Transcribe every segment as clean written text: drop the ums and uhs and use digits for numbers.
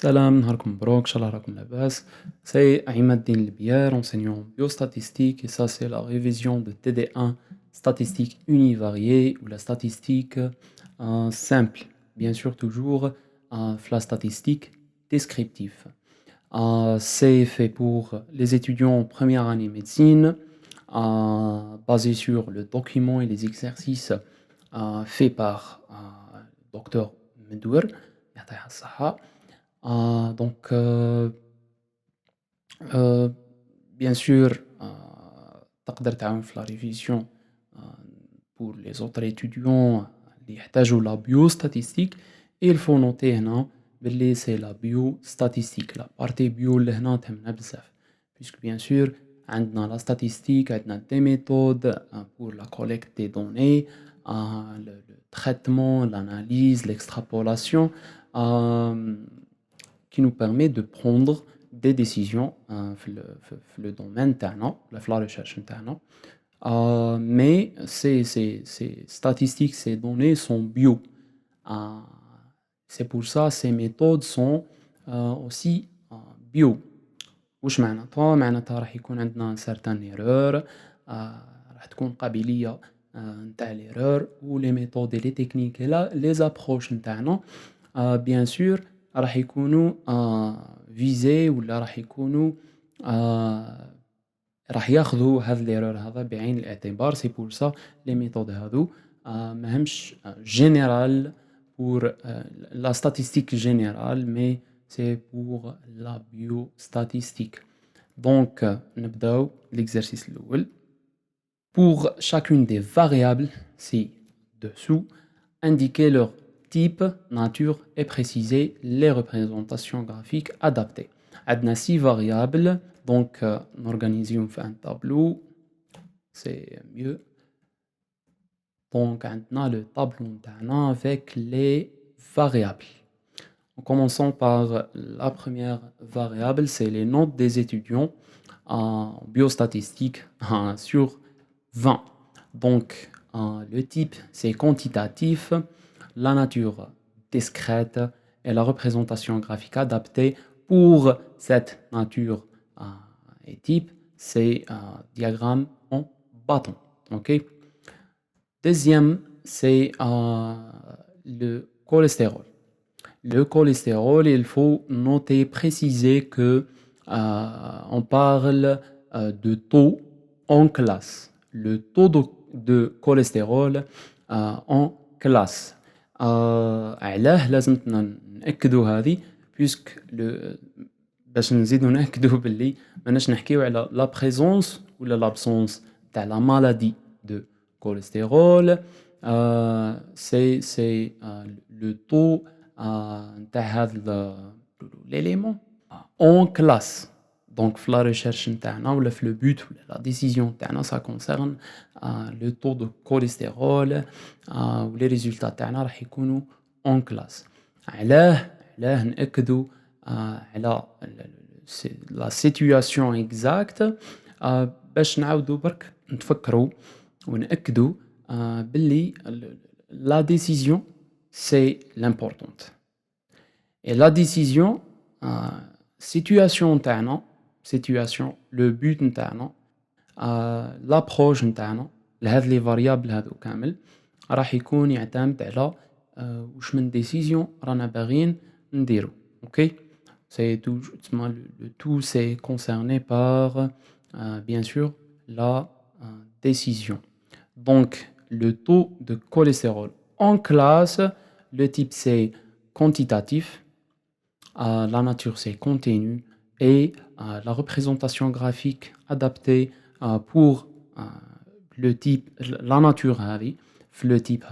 Salam, نهاركم مبروك, Inch'Allah راكم لاباس. C'est Ahmed Din Libier, enseignant en biostatistique, et ça c'est la révision de TD1, statistique univariée ou la statistique simple. Bien sûr, toujours la statistique descriptive. C'est fait pour les étudiants en première année médecine, basé sur le document et les exercices faits par Dr Medwer. يعطيها الصحة. Donc, euh, bien sûr, تقدر تعاون في la révision pour les autres étudiants اللي يحتاجوا la biostatistique. Et il faut noter هنا باللي c'est la biostatistique, la partie bio اللي هنا تهمنا بزاف. Puisque bien sûr, عندنا la statistique, عندنا des méthodes pour la collecte des données, le traitement, l'analyse, l'extrapolation, qui nous permet de prendre des décisions في le domaine تاعنا ولا في la recherche نتاعنا. Mais ces statistiques, ces données sont bio. C'est pour ça ces méthodes sont aussi bio. واش معناتها؟ معناتها راح يكون عندنا certain erreur, راح تكون قابلية نتاع l'erreur و les méthodes et les techniques et les approches نتاعنا bien sûr راح يكونوا visés ولا راح يكونوا راح ياخذوا هذا l'erreur هذا بعين الاعتبار. C'est pour ça les méthodes هذو ماهمش général pour la statistique générale, mais c'est pour la biostatistique. Donc, نبداو l'exercice الأول. Pour chacune des variables ci-dessous, indiquez leur type, nature et préciser les représentations graphiques adaptées. عندنا 6 variables, donc n'organisons un tableau, c'est mieux. Donc, عندنا le tableau نتاعنا avec les variables. En commençant par la première variable, c'est les notes des étudiants en biostatistique sur 20. Donc, le type, c'est quantitatif, la nature discrète et la représentation graphique adaptée. Pour cette nature et type, c'est diagramme en bâton. Okay? Deuxième, c'est le cholestérol. Le cholestérol, il faut noter, préciser que on parle de taux en classe. Le taux de cholestérol en classe. علاه لازم نأكدوا هذه puisque باش نزيدو نأكدوا باللي ماناش نحكيو على la présence ولا l'absence تاع la maladie de cholestérol. C'est le taux نتاع هذا l'élément en classe. Donc, في la recherche نتاعنا ولا في le but ولا la décision نتاعنا ça concerne le taux de cholestérol و les résultats تاعنا راح يكونوا en classe. علاه نأكدوا على la situation exacte باش نعاودوا برك نتفكروا ونأكدوا باللي la décision c'est l'importante. Et la décision, situation نتاعنا, situation, le but نتاعنا, l'approche نتاعنا لهذ les variables هذو كامل راح يكون يعتمد على واش من décision رانا باغيين نديرو. OK? C'est tout, le tout c'est concerné par bien sûr la décision. Donc le taux de cholestérol en classe, le type c'est quantitatif, la nature c'est continu et la représentation graphique adaptée pour le type, la nature le type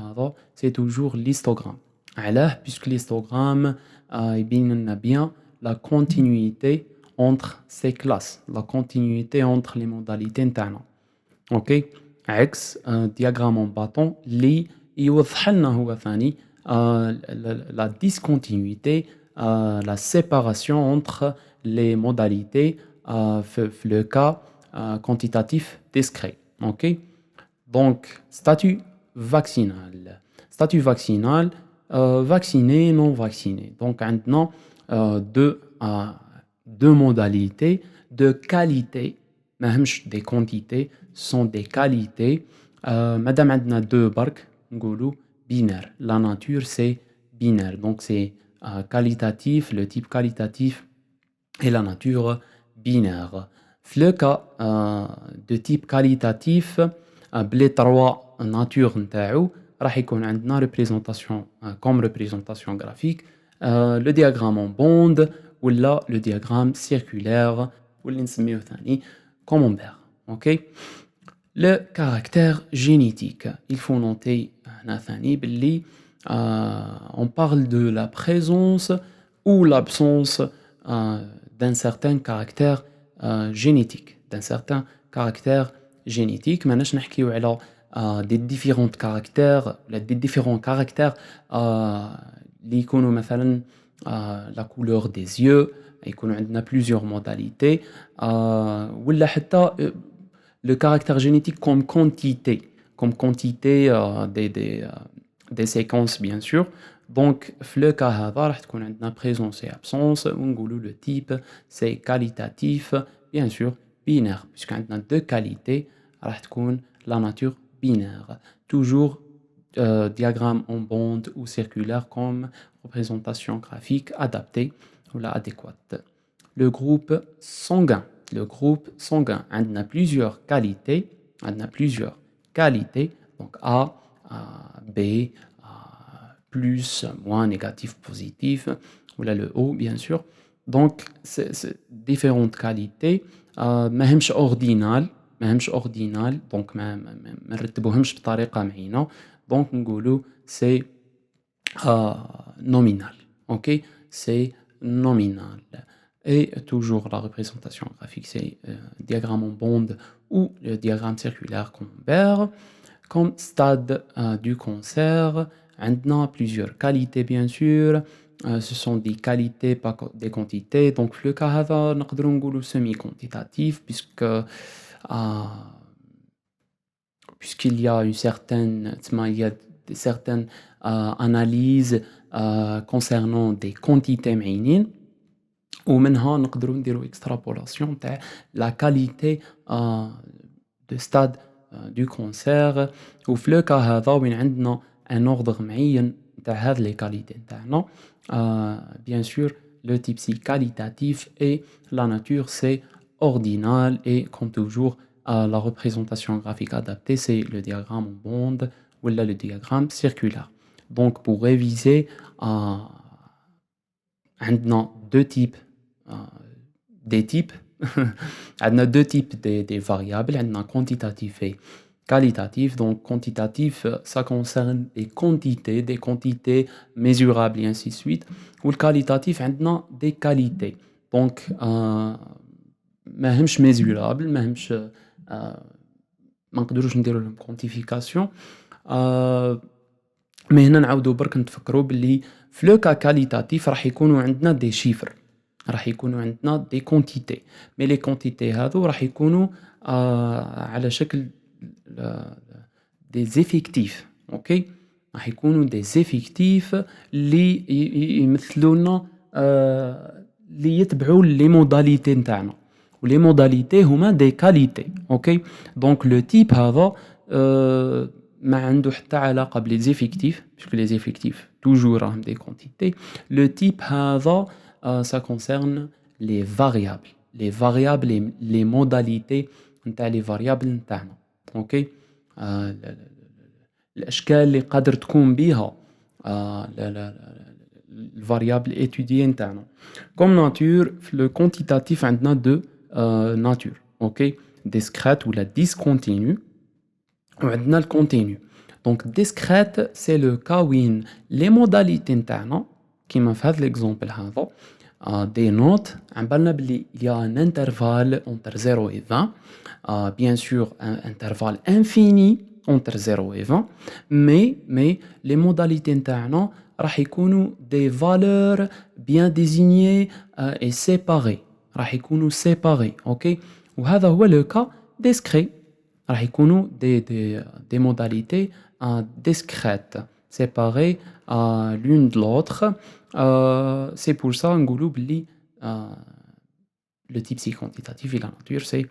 c'est toujours l'histogramme. علاه puisque l'histogramme يبين bien la continuité entre ces classes, la continuité entre les modalités نتاعنا. OK? عكس diagramme en bâton اللي يوضح لنا هو ثاني la discontinuité, la séparation entre les modalités le cas quantitatif discret. OK? Donc, statut vaccinal. Statut vaccinal, vacciné, non vacciné. Donc, maintenant, deux modalités de qualité, ماهمش des quantités, sont des qualités. مادام عندنا 2 برك نقولوا binaire. La nature c'est binaire, donc c'est qualitatif, le type qualitatif et la nature binaire. في le cas de type qualitatif بلي 3 nature نتاعو راح يكون عندنا représentation comme représentation graphique le diagramme en bande ولا le diagramme circulaire واللي نسميه ثاني camembert. OK. Le caractère génétique, il faut noter هنا ثاني باللي on parle de la présence ou l'absence d'un certain caractère génétique, d'un certain caractère génétique. ماناش نحكيو على des différents caractères ولا des différents caractères اللي يكونوا مثلا la couleur des yeux, يكونوا عندنا plusieurs modalités ولا حتى le caractère génétique comme quantité des séquences bien sûr. Donc في le cas هذا راح تكون عندنا présence et absence ونقولوا le type c'est qualitatif bien sûr binaire puisque عندنا deux qualités راح تكون la nature binaire. Toujours diagramme en bande ou circulaire comme représentation graphique adaptée ou la adéquate. Le groupe sanguin. Le groupe sanguin a plusieurs qualités, donc A, B, plus, moins, négatif, positif, ou là le O bien sûr. Donc c'est différentes qualités. ماهمش ordinal donc ما نرتبوهمش بطريقة معينة. Donc نقولوا c'est nominal. OK, c'est nominal. Et toujours la représentation graphique, c'est diagramme en bande ou le diagramme circulaire camembert. Comme stade du cancer, on a plusieurs qualités bien sûr. Ce sont des qualités, pas des quantités. Donc le cas هذا نقدروا نقولوا semi-quantitatif puisqu'il y a une certaine certaines analyses concernant des quantités معينين. ومنها نقدروا نديروا extrapolation تاع la qualité de stade du cancer. وفي لو كا هذا وين عندنا ان اوردر معين تاع هاد لي كاليتي نتاعنا bien sûr le type c'est qualitatif et la nature c'est ordinal et comme toujours la représentation graphique adaptée c'est le diagramme en bande ou là le diagramme circulaire. Donc pour réviser عندنا deux types des types عندنا deux types des variables عندنا quantitatif et qualitatif. Donc quantitatif ça concerne des quantités mesurables et ainsi de suite. Ou le qualitatif عندنا des qualités donc ماهمش mesurable ماهمش ما نقدروش نديروا لهم quantification. مي هنا نعاودوا برك نتفكروا باللي في لو كا كاليتاتيف راح يكونوا عندنا دي شيفر راح يكونوا عندنا دي كونتيتي مي لي كونتيتي هذو راح يكونوا على شكل دي زيفيكتيف. اوكي راح يكونوا دي زيفيكتيف اللي يمثلوا لنا اللي يتبعوا لي موداليتي نتاعنا ولي موداليتي هما دي كاليتي. اوكي دونك لو تيب هذا ما عنده حتى علاقه بلي زيفيكتيف باسكو لي زيفيكتيف توجور راهم دي كونتيتي. لو تيب هذا ça concerne les variables les modalités نتاع les variables نتاعنا. اوكي الاشكال اللي قادر تكون بها الفاريابل étudiée نتاعنا. comme nature في le quantitatif عندنا deux nature. اوكي discrète ولا discontinue وعندنا le continu. donc discrète c'est le cas وين les modalités نتاعنا كيما في هذا l'exemple هذا des notes عم بالنا بلي il y a un intervalle entre 0 et 20 bien sûr un intervalle infini entre 0 et 20 mais les modalités نتاعنا راح يكونوا des valeurs bien désignées et séparées راح يكونوا séparées. OK وهذا هو le cas discret راح يكونوا des modalités discrètes séparées l'une de l'autre c'est pour ça نقولوا باللي le type c'est quantitatif et la nature c'est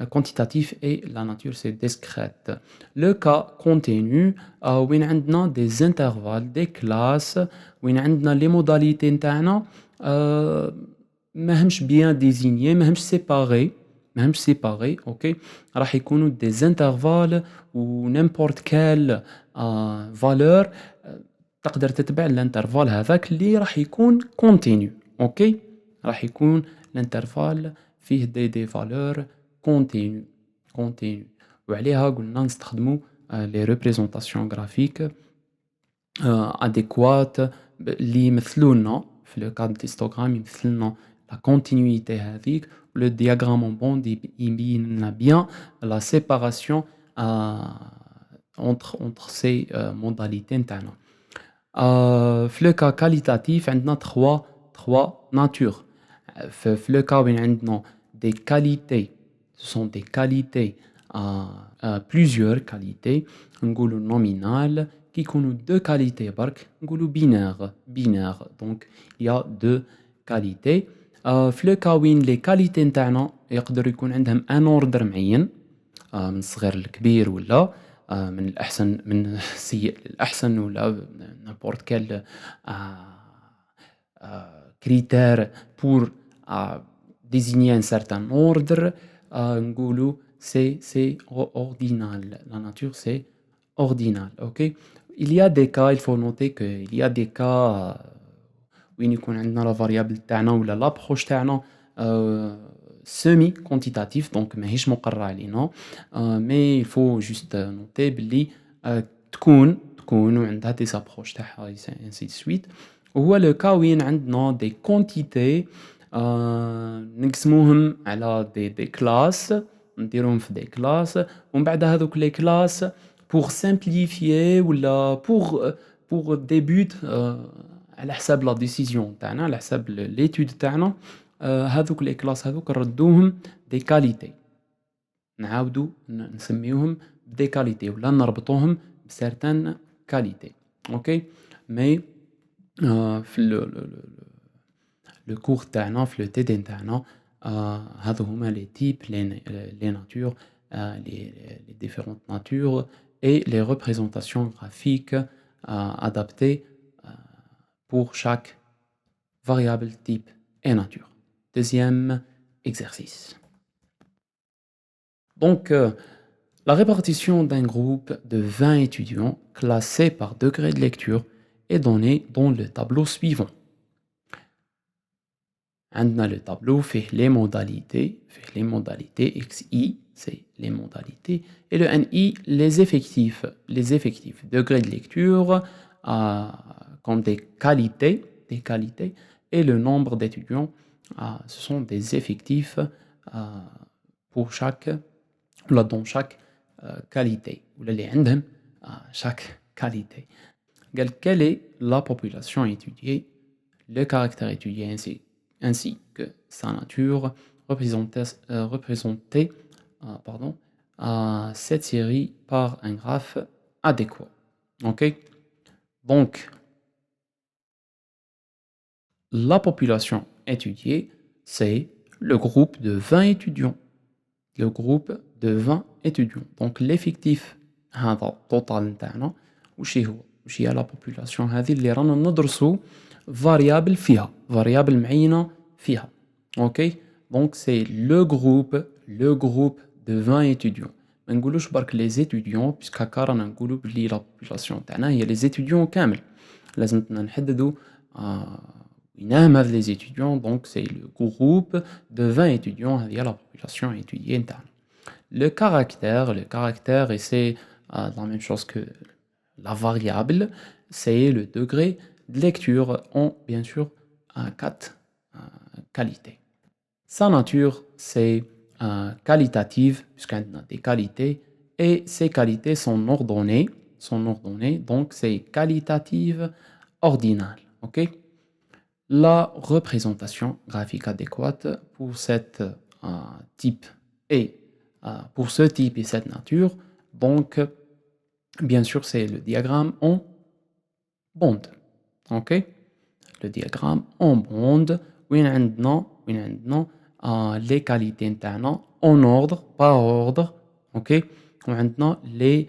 quantitatif et la nature c'est discrète. Le cas continu وين عندنا des intervalles, des classes وين عندنا les modalités نتاعنا ماهمش bien désignés ماهمش séparés OK راح يكونوا des intervalles و n'importe quelle valeur تقدر تتبع الانترفال هذاك اللي راح يكون continu OK راح يكون الانترفال فيه des valeurs continues وعليها قلنا نستخدموا les représentations graphiques adéquates اللي يمثلوا في le cas de l'histogramme يمثل لنا la continuité هذيك le diagramme en bande يبين لنا bien la séparation entre ces modalités نتاعنا. في le cas qualitatif عندنا trois natures. في le cas وين عندنا des qualités, ce sont des qualités plusieurs qualités نقولوا nominal كي يكونوا deux qualités برك نقولوا binaire donc il y a deux qualités. في le cas وين les qualités نتاعنا يقدر يكون عندهم un ordre معين من الصغير للكبير ولا من الأحسن من السيء للأحسن ولا n'importe quel critère pour désigner un certain ordre نقولوا c'est ordinal. La nature c'est ordinal, OK. Il y a des cas, il faut noter qu'il y a des cas وين يكون عندنا la variable تاعنا ولا l'approche تاعنا semi quantitatif donc ماهيش مقرة علينا mais il faut juste noter باللي تكون وعندها des approches تاعها ainsi de suite. وهو le cas وين عندنا des quantités نقسموهم على des classes نديروهم في des classes ومن بعد هذوك les classes pour simplifier ولا pour des buts على حساب la décision تاعنا على حساب l'étude تاعنا هذوك les classes هذوك نردوهم des qualités نعاودو نسميوهم des qualités ولا نربطوهم بcertaines qualités OK mais في le cours تاعنا في le TD نتاعنا هذو هما les types les natures les différentes natures et les représentations graphiques adaptées pour chaque variable type et nature. Deuxième exercice. Donc, la répartition d'un groupe de 20 étudiants classés par degré de lecture est donnée dans le tableau suivant. عندنا le tableau fait les modalités XI, c'est les modalités, et le NI, les effectifs. Degré de lecture comme des qualités, et le nombre d'étudiants, ce sont des effectifs pour dans chaque qualité, ou les عندهم chaque qualité. Quelle est la population étudiée, le caractère étudié ainsi que sa nature représentée à cette série par un graphe adéquat. OK? Donc, la population étudiée, c'est le groupe de 20 étudiants. Le groupe de 20 étudiants. Donc, l'effectif هذا total نتاعنا وش هي la population هذه اللي رانا ندرسو variable معينة فيها. OK? Donc, c'est le groupe de 20 étudiants. ما نقولوش برك les étudiants puisque هكا رانا نقولو بلي la population تاعنا هي les étudiants كامل. لازم نحددو وين هاد les étudiants. Donc, c'est le groupe de 20 étudiants هذه la population étudiée نتاعنا. Le caractère et c'est la même chose que la variable, c'est le degré de lecture en bien sûr 4 qualités. Sa nature, c'est qualitative, puisqu'on a des qualités, et ces qualités sont ordonnées, donc c'est qualitative ordinale. OK? La représentation graphique adéquate pour cette type et pour ce type et cette nature, donc bien sûr c'est le diagramme en bande. OK? le diagramme en bande وين عندنا les qualités نتاعنا en ordre par ordre. OK, وعندنا le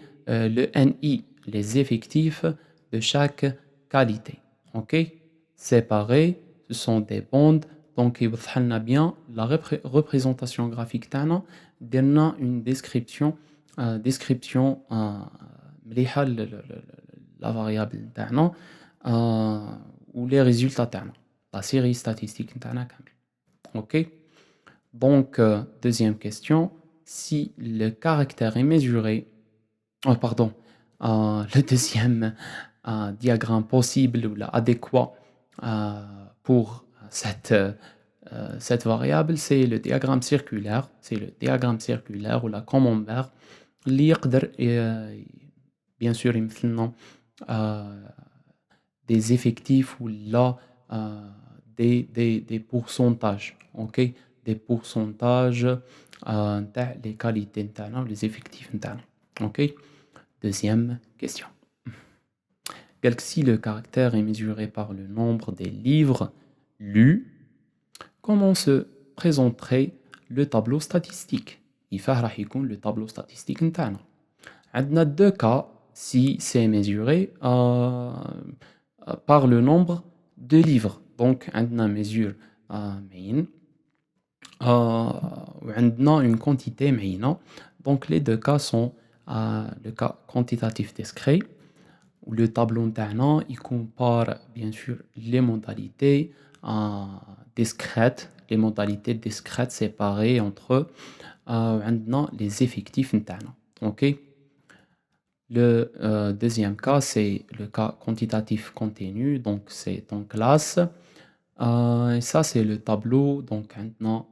NI, les effectifs de chaque qualité. OK, séparés, ce sont des bandes. Donc يوضح لنا bien la représentation graphique تاعنا. درنا une description مليحة la variable نتاعنا ou les résultats تاعنا, la série statistique نتاعنا كامل. OK, donc deuxième question, si le caractère est mesuré, pardon, le deuxième diagramme possible ou adéquat pour cette variable, c'est le diagramme circulaire. C'est le diagramme circulaire ou la camembert اللي يقدر bien sûr يمثلنا des effectifs ou là des pourcentages. OK, des pourcentages نتاع les qualités نتاعنا ou les effectifs نتاعنا. OK, deuxième question. قال لك si le caractère est mesuré par le nombre des livres lus, comment se présenterait le tableau statistique? كيفاه راح يكون le tableau statistique نتاعنا؟ عندنا deux cas si c'est mesuré par le nombre de livres. Donc عندنا mesure معين وعندنا une quantité معينة. Donc les deux cas sont le cas quantitatif discret où le tableau نتاعنا il compare bien sûr les modalités discrètes, les modalités discrètes séparées entre eux. عندنا les effectifs نتاعنا. OK, le deuxième cas c'est le cas quantitatif continu, donc c'est en classe. Et ça c'est le tableau, donc maintenant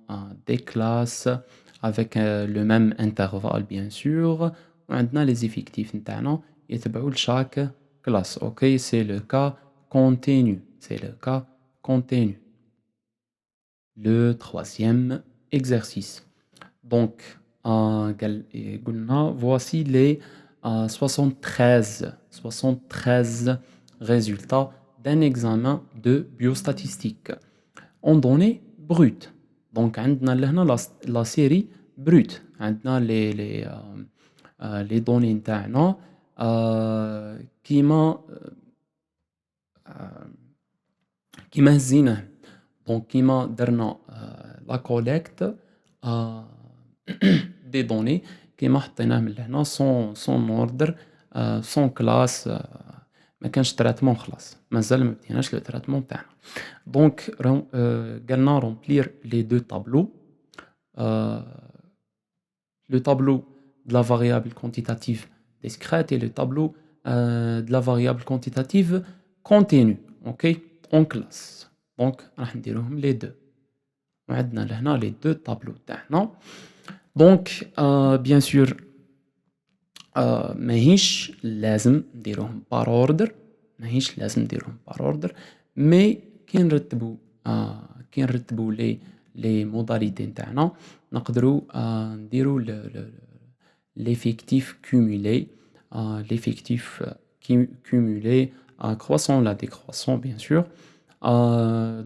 des classes avec le même intervalle bien sûr. وعندنا les effectifs نتاعنا يتبعوا chaque classe. OK, c'est le cas continu, c'est le cas continu. Le troisième exercice. Donc قلنا voici les 73 résultats d'un examen de biostatistique en données brutes. Donc عندنا لهنا la série brute. عندنا les données نتاعنا كيما هزيناه. Donc كيما درنا la collecte des données كيما حطيناه من لهنا sans ordre sans classe. ما كانش تراتمون خلاص, مازال ما بديناش لو تراتمون تاعنا. دونك قالنا remplir les deux tableaux, le tableau de la variable quantitative discrète et le tableau de la variable quantitative continue. OK, en classe. Donc راح نديروهم les deux. وعندنا لهنا les deux tableaux تاعنا. Donc bien sûr ماهيش لازم نديروهم par ordre, ماهيش لازم نديروهم par ordre, mais كي نرتبوا les modalités نتاعنا نقدروا نديروا l'effectif cumulé, l'effectif cumulé croissant la décroissant bien sûr.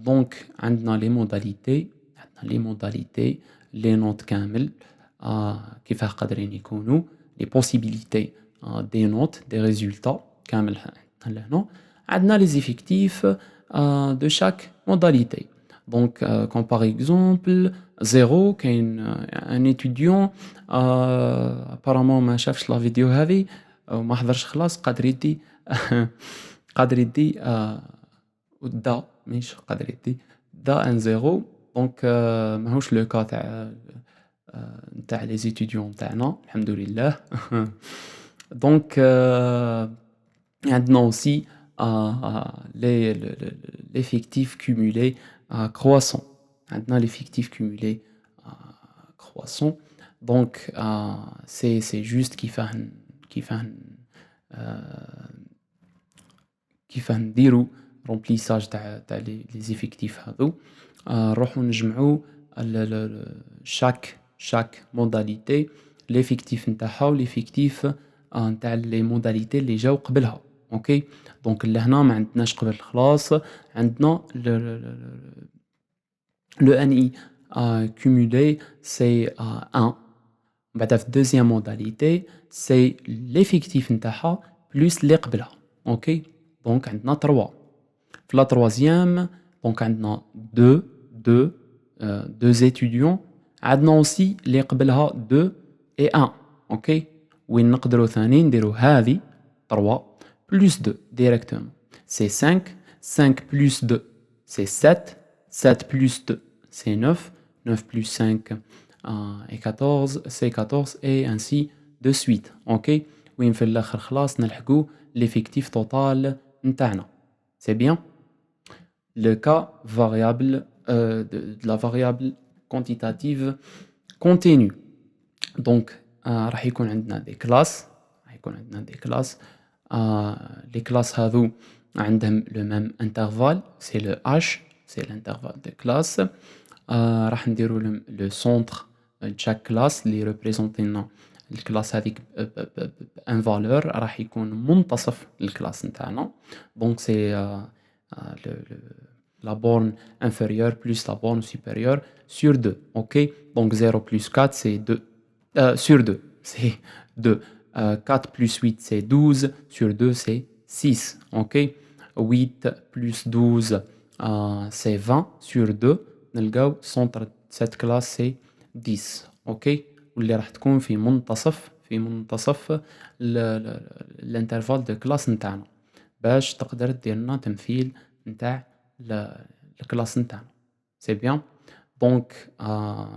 Donc عندنا les modalités les notes كامل كيفاه قادرين يكونوا, les possibilités des notes, des résultats كامل لهنا. عندنا les effectifs de chaque modalité. Donc comme par exemple 0 كاين un étudiant apparemment ما شافش لا فيديو هذه وما حضرش خلاص قادر يدي دا مش قادر يدي دا ان 0. دونك ماهوش لو كا تاع لي زيتيديون تاعنا الحمد لله. دونك عندنا aussi l'effectif cumulé croissant. عندنا l'effectif cumulé croissant. Donc c'est juste كيفاه نديرو remplissage تاع les effectifs هذو. نروحو نجمعو chaque modalité l'effectif نتاعها و l'effectif نتاع les modalités اللي جاو قبلها. OK. Donc لهنا ما عندناش قبل خلاص عندنا le NI cumulé c'est 1. بعدها في الدوزيام modalité c'est l'effectif نتاعها plus اللي قبلها. OK. Donc عندنا 3. في la troisième donc عندنا 2 étudiants. عندنا aussi اللي قبلها 2 et 1. OK. وين نقدروا ثاني نديروا هذه 3 plus 2 directement. C'est 5. 5 plus 2 c'est 7. 7 plus 2 c'est 9. 9 plus 5 et 14 c'est 14 et ainsi de suite. OK. وين في الاخر خلاص نلحقوا l'effectif total نتاعنا. C'est bien. Le cas variable de la variable quantitative continue. Donc راح يكون عندنا des classes. Les classes هذو عندهم le même intervalle, c'est le H, c'est l'intervalle de classe. راح نديروا لهم le centre de chaque classe اللي représente لنا الكلاس هذيك بان valeur راح يكون منتصف الكلاس نتاعنا. Donc c'est la borne inférieure plus la borne supérieure sur 2. OK. Donc 0 plus 4 c'est 2. Sur 2 c'est 2. 4 plus 8 c'est 12. Sur 2 c'est 6. OK. 8 plus 12 c'est 20. Sur 2 نلقاو centre cette classe c'est 10. OK. واللي راح تكون في منتصف الانترفال دو كلاس نتاعنا باش تقدر دير لنا تمثيل نتاع الكلاس نتاعنا. سي بيان. دونك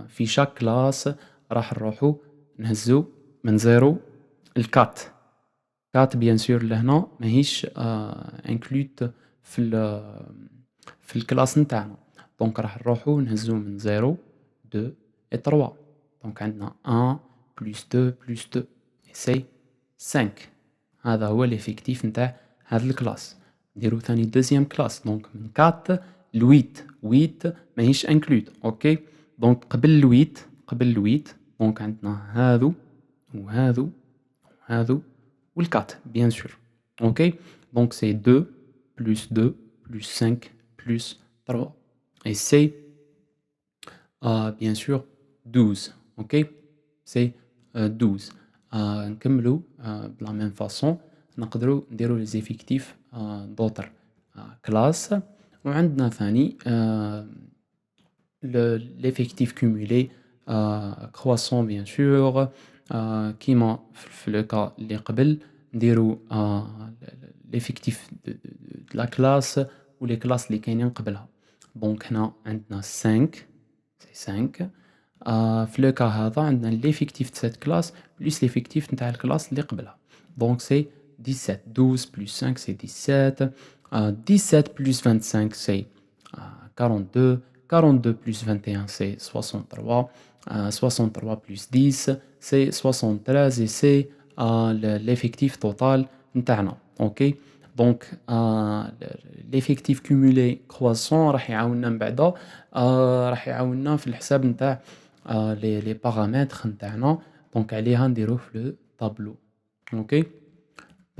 في شاك كلاس راح نروحو نهزو من 0 ل 4. 4 بيان سور لهنا ماهيش انكلوت في الكلاس نتاعنا. دونك راح نروحو نهزو من 0 2 et 3. Donc عندنا 1 plus 2 plus 2 et c'est 5. هذا هو l'effectif نتاع هذا الكلاس. نديرو ثاني دوزيام كلاس. دونك من 4 ل 8 ماهيش انكلود. اوكي. دونك قبل 8 دونك عندنا هذو وهذو وهذو والكات بيان سور. اوكي. دونك سي 2 plus 2 plus 5 plus 3 et c'est bien sûr 12. OK. C'est 12. نكملوا de la même façon نقدروا نديروا les effectifs d'autres classes. وعندنا ثاني l'effectif cumulé croissant bien sûr كيما في le cas اللي قبل نديروا l'effectif de la classe و les classes اللي كاينين قبلها. دونك هنا عندنا 5 c'est 5. في لو كا هذا عندنا l'effectif de cette classe plus l'effectif نتاع الكلاس اللي قبلها. Donc c'est 17. 12 plus 5 c'est 17. 17 plus 25 c'est 42. 42 plus 21 c'est 63. 63 plus 10 c'est 73 et c'est l'effectif total نتاعنا. OK. Donc l'effectif cumulé croissant راح يعاوننا من بعدا راح يعاوننا في الحساب نتاع les paramètres نتاعنا. Donc عليها نديروه في le tableau. OK.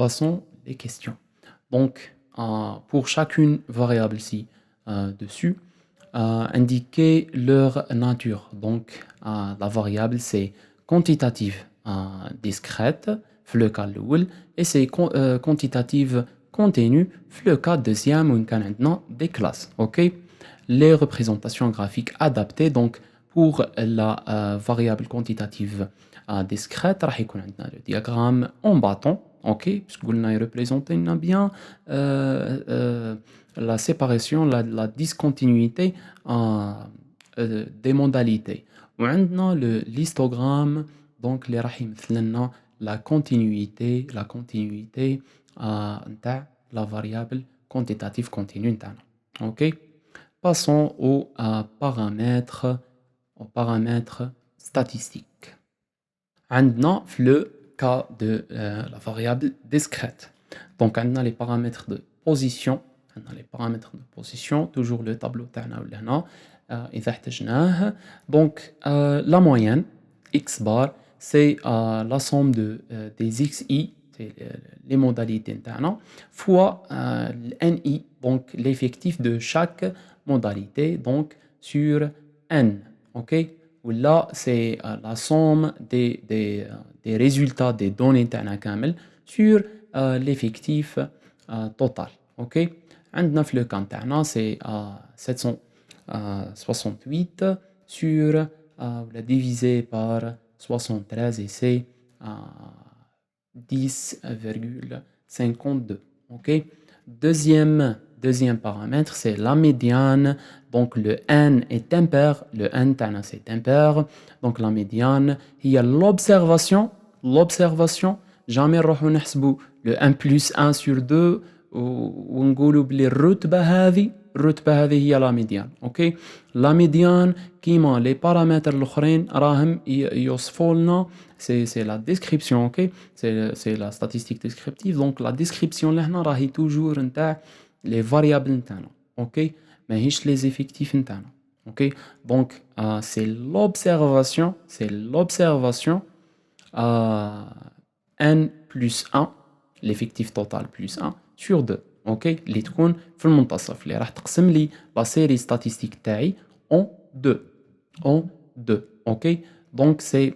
Passons les questions. Donc pour chacune variable ci dessus indiquez leur nature. Donc la variable c'est quantitative discrète في le cas الأول et c'est quantitative continue في le cas deuxième où كان عندنا des classes. OK. Les représentations graphiques adaptées. Donc pour la variable quantitative discrète راح يكون عندنا le diagramme en bâton. OK. Parce que قلنا représenter bien la séparation, la discontinuité des modalités. وعندنا le l'histogramme donc اللي راح يمثل لنا la continuité نتاع la variable quantitative continue نتاعنا. OK. Passons aux paramètres statistiques. عندنا في le cas de la variable discrète. Donc عندنا les paramètres de position. Toujours le tableau تاعنا ولا هنا إذا احتجناه. Donc la moyenne x bar c'est la somme des xi c'est les modalités نتاعنا fois NI, donc l'effectif de chaque modalité, donc sur N. Ok? Où là, c'est la somme des résultats des données نتاعنا كامل sur l'effectif total. Ok? عندنا في le cas نتاعنا c'est 768 sur divisé par 73 et c'est 10,52. Ok. Deuxième paramètre, c'est la médiane. Donc le n est impair. Le n c'est impair. Donc la médiane, il y a l'observation. L'observation, jamais نحسبوا le 1 plus 1 sur 2 ونقولوا بلي الرتبة هذه هي لا ميديان. اوكي. لا ميديان كيما لي بارامتر الاخرين راهم يوصفوا لنا c'est la description. Ok. C'est la statistique descriptive. Donc la description لهنا راهي toujours نتاع les variables نتاعنا. Ok. ماهيش les effectifs نتاعنا. Ok. Donc c'est l'observation n plus 1, l'effectif total plus 1 sur 2. Ok. اللي تكون في المنتصف اللي راح تقسم لي la série statistique تاعي en 2. Ok. Donc c'est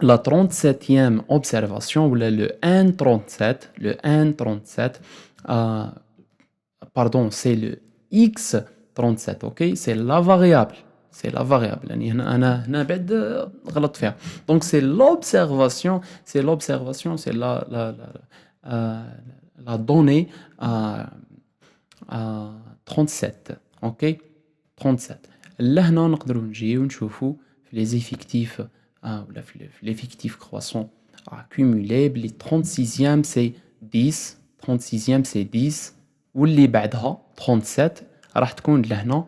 la 37e observation, ou le N37, pardon, c'est le X37, ok? C'est la variable. C'est la variable. Donc c'est l'observation, c'est la donnée 37, ok? 37. لهنا نقدروا نجيو نشوفوا في les effectifs ولا في l'effectif croissant accumulé. Les 36e c'est 10, 36e c'est 10 واللي بعدها 37 راح تكون لهنا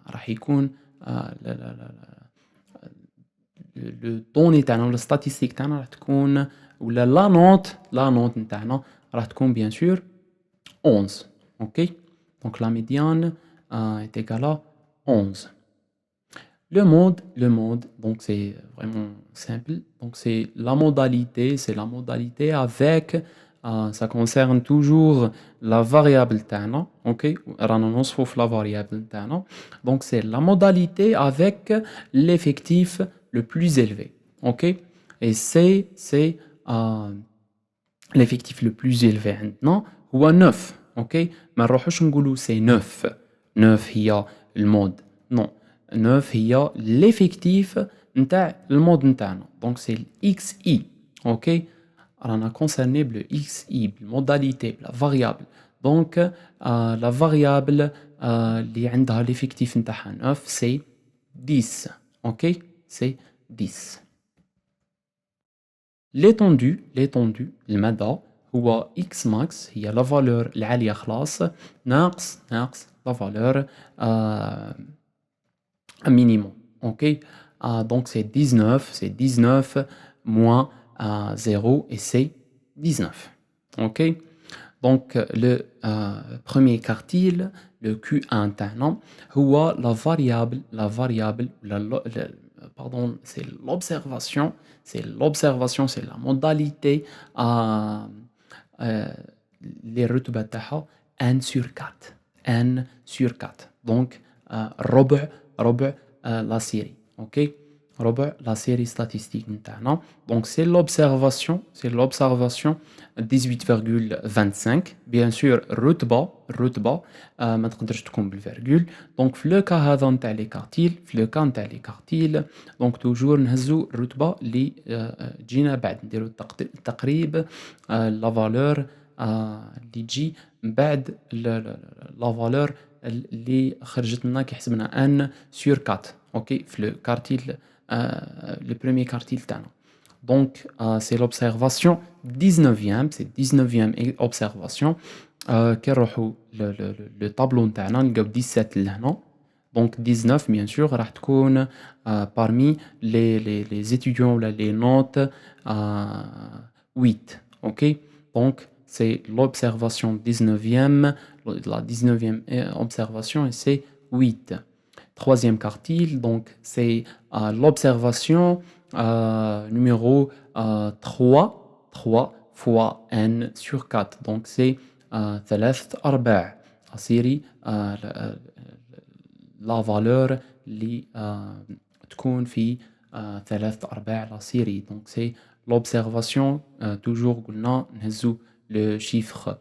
راح يكون le données تاعنا ولا statistique تاعنا راح تكون ولا la note نتاعنا راح تكون bien sûr 11. Ok. Donc la médiane est égale à 11. Le mode, donc c'est vraiment simple. Donc c'est la modalité avec, ça concerne toujours la variable تاعنا. Ok. رانا نوصفوا في la variable تاعنا. Donc c'est la modalité avec l'effectif le plus élevé. Ok. Et c'est l'effectif le plus élevé عندنا هو 9. Ok. ما نروحوش نقولوا c'est 9 هي المود. Non. 9 هي l'effectif نتاع المود نتاعنا. Donc c'est l'XI. Ok. رانا concerné بل XI, بالمodalité, بلا variable. Donc la variable اللي عندها l'effectif نتاعها 9 c'est 10. Ok. C'est 10. l'étendue المدى هو x max, هي la valeur العالية خلاص ناقص la valeur minimum. Ok. Donc c'est 19 moins 0 et c'est 19. Ok. Donc le premier quartile, le Q1 تاعنا هو la variable pardon, c'est l'observation, c'est la modalité les رتبة تاعها n sur 4. Donc ربع la série. Ok. ربع la série statistique نتاعنا. Donc c'est l'observation 18,25. Bien sûr رتبة ما تقدرش تكون بالفيرغول. Donc في le cas هذا نتاع لي كارتيل donc toujours نهزو الرتبة اللي تجينا بعد نديرو التقريب la valeur اللي تجي بعد la valeur اللي خرجت لنا كي حسبنا n sur 4. اوكي. في لو كارتيل le premier quartile تاعنا. Donc c'est l'observation 19e, c'est 19e observation. كي نروحو le tableau نتاعنا نلقاو 17 لهنا. Donc 19 bien sûr راح تكون parmi les étudiants ou les notes 8. Ok. Donc c'est l'observation 19e, la 19e observation et c'est 8. Troisième quartile, donc c'est l'observation numéro 3 fois n sur 4. Donc c'est 3 أرباع. La série, la valeur اللي تكون في 3 أرباع la série. Donc c'est l'observation. Toujours قلنا نهزو le chiffre.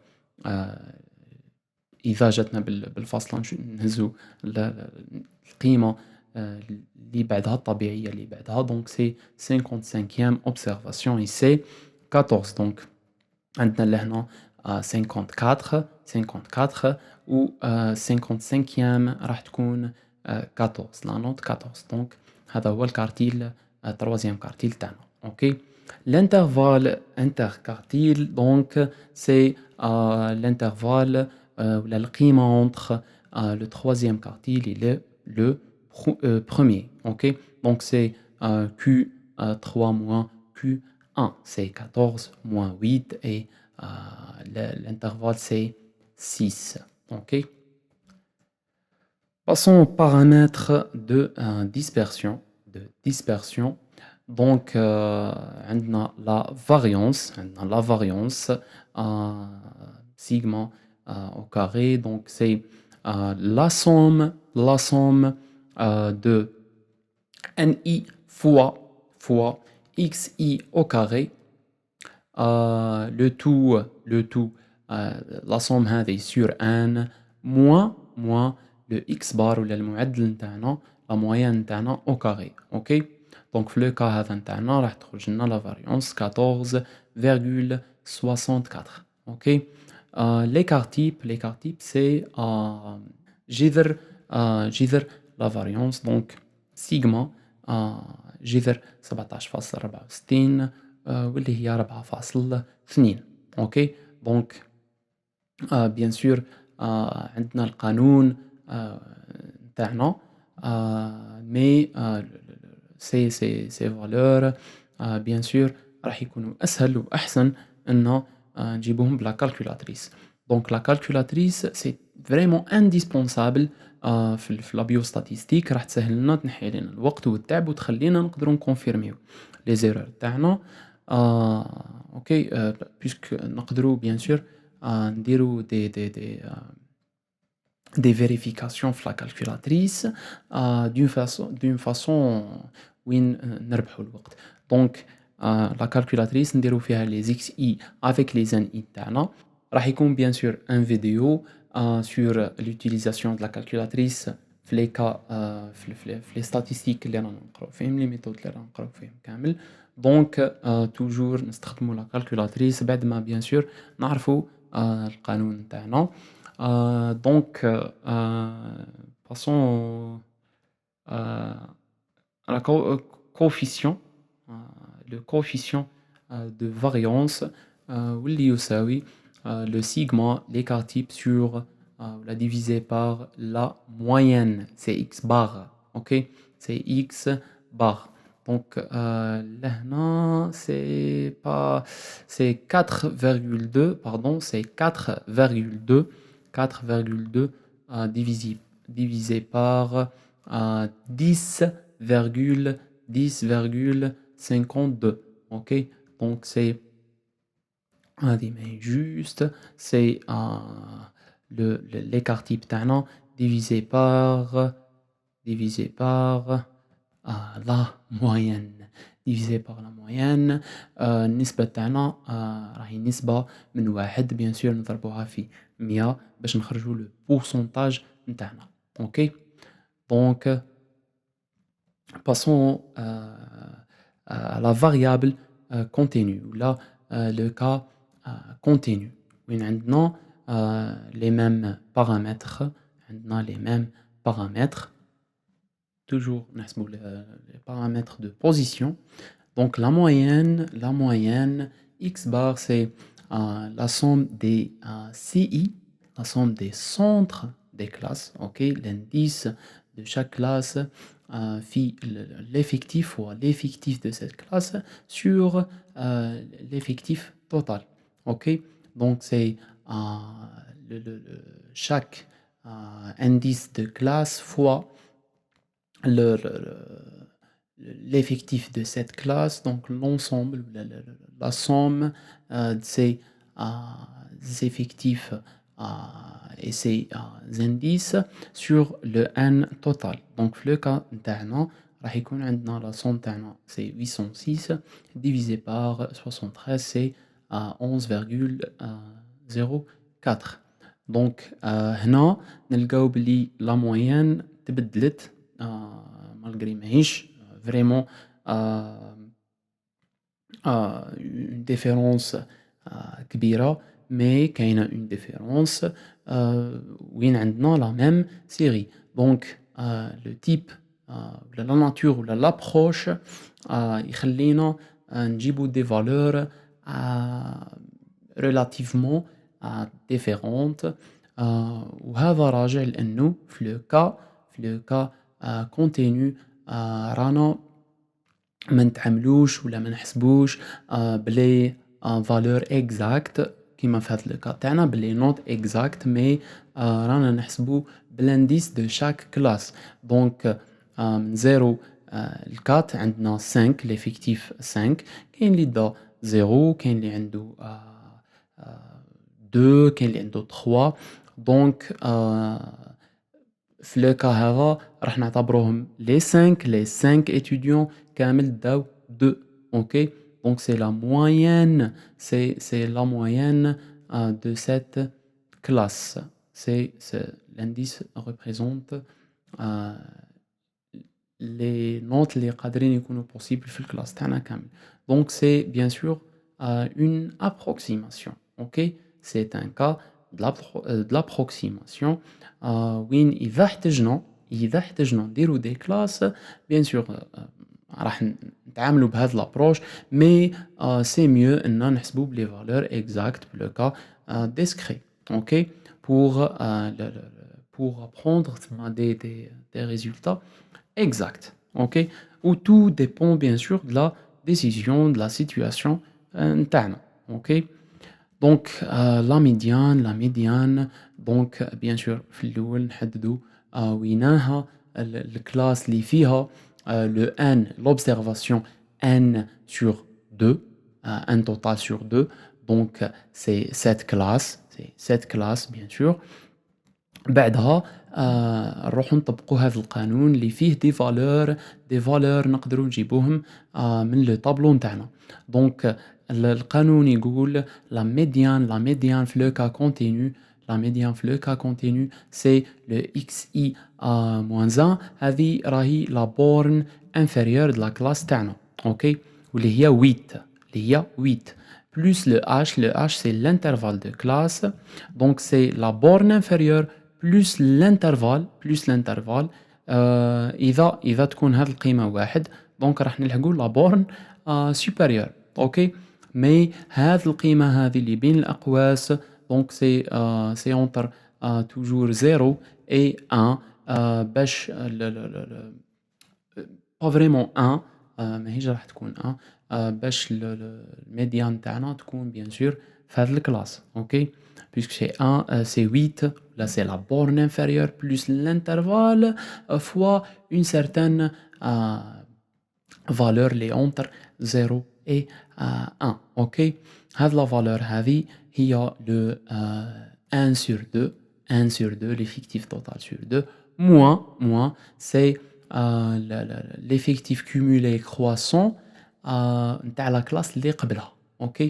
إذا جاتنا بالفاصلة نهزو القيمة اللي بعدها الطبيعية اللي بعدها. Donc c'est 55e observation et c'est 14. Donc عندنا لهنا 54 و 55e راح تكون 14. La note 14. Donc هذا هو الكارتيل troisième quartile تاعنا. OK. L'intervalle interquartile, donc c'est l'intervalle ou la القيمة entre le troisième quartile et le premier. OK. Donc c'est Q3 moins Q1, c'est 14 moins 8 et l'intervalle c'est 6. OK. Passons aux paramètres de dispersion. Donc عندنا la variance sigma au carré. Donc c'est la somme de ni fois xi au carré. Le tout la somme هذه sur n moins le x bar ولا المعدل نتاعنا la moyenne نتاعنا au carré. OK. Donc في le cas هذا نتاعنا راح تخرج لنا la variance 14,64. OK. l'écart type c'est جذر la variance. Donc sigma جذر 17.64 واللي هي 4.2. OK. Donc bien sûr عندنا القانون نتاعنا mais ces valeurs bien sûr راح يكونوا أسهل وأحسن إنه نجيبوهم بلا calculatrice. Donc la calculatrice c'est vraiment indispensable في la biostatistique. راح تسهل لنا تنحي لنا الوقت والتعب وتخلينا نقدروا نكونفيرميو les erreurs تاعنا. OK. puisque نقدروا bien sûr نديروا des vérifications في la calculatrice d'une façon وين نربحوا الوقت. Donc la calculatrice نديروا فيها les xi avec les ni تاعنا. راح يكون bien sûr un vidéo sur l'utilisation de la calculatrice في les cas في les statistiques اللي رانا نقراو فيهم les méthodes اللي رانا نقراو فيهم كامل. Donc toujours نستخدموا la calculatrice بعد ما bien sûr نعرفوا القانون تاعنا. Donc passons à la coefficient. Le coefficient de variance واللي يساوي le sigma l'écart type sur la divisé par la moyenne, c'est x bar. OK. C'est x bar. Donc là c'est 4,2 pardon, c'est 4,2 divisé par 10,52. OK. Donc c'est juste c'est l'écart type تاعنا divisé par la moyenne. النسبة تاعنا راهي نسبة من 1 bien sûr نضربوها في 100 باش نخرجوا le pourcentage نتاعنا. OK. Donc passons à la variable continue ou là le cas continu وين عندنا les mêmes paramètres. Toujours نحسبوا les paramètres de position. Donc la moyenne x bar c'est la somme des CI, la somme des centres des classes. OK. L'indice de chaque classe l'effectif ou l'effectif de cette classe sur l'effectif total. OK. Donc c'est chaque indice de classe fois l'effectif de cette classe, donc l'ensemble, la somme de ces effectifs et ces indices sur le n total. Donc le cas نتاعنا راح يكون عندنا la somme تاعنا c'est 806 divisé par 73 c'est 11,04. Donc هنا نلقاو بلي la moyenne تبدلت malgré ماهيش vraiment une différence كبيرة mais كاينة une différence وين عندنا la même série. Donc le type ولا la nature ولا l'approche يخلينا نجيبو des valeurs relativement différentes وهذا راجع لأنه في le cas continu رانا ما نتعاملوش ولا ما نحسبوش بلي valeur exact كيما في هذا le cas تاعنا بلي not exact mais رانا نحسبو بالindice de chaque classe. Donc من 0 ل 4 عندنا 5 l'effectif 5 كاين اللي دا 0 كاين اللي عنده 2 كاين اللي عنده 3 donc في le cas هذا راح نعتبروهم les 5 étudiants كامل داو 2 OK donc c'est la moyenne c'est la moyenne de cette classe c'est l'indice représente les notes اللي قادرين يكونوا possibles في الكلاس تاعنا كامل. Donc c'est bien sûr une approximation OK c'est un cas de l'approximation وين إذا احتجنا نديرو des classes bien sûr راح نتعاملوا بهذا l'approche mais c'est mieux إننا نحسبوا بلي valeurs exactes pour le cas discret OK pour apprendre des résultats exacts OK où tout dépend bien sûr de la décision de la situation نتاعنا OK donc la médiane donc bien sûr في الأول نحددوا وينها الكلاس اللي فيها le n l'observation n sur 2 n total sur 2 donc c'est cette classe bien sûr. بعدها نروحو نطبقوا هذا القانون اللي فيه دي فالور نقدروا نجيبوهم من لو طابلو نتاعنا. دونك القانون يقول la médiane في لو كا كونتينيو c'est le xi moins 1 هذه راهي la borne inférieure de la classe تاعنا OK واللي هي 8 plus le h c'est l'intervalle de classe donc c'est la borne inférieure plus l'intervalle إذا تكون هذه القيمة واحد دونك راح نلحقوا la borne supérieure OK mais هذه القيمة هذه اللي بين الأقواس donc c'est entre toujours 0 et 1 باش pas vraiment 1 ماهيش راح تكون 1 باش الميديان تاعنا تكون bien sûr في هذه الكلاس OK puisque c'est 1 c'est 8 là c'est la borne inférieure plus l'intervalle fois une certaine valeur اللي entre 0 et 1 OK هذه la valeur هذه هي le 1 sur 2 l'effectif total sur 2 moins c'est l'effectif cumulé croissant نتاع la classe اللي قبلها OK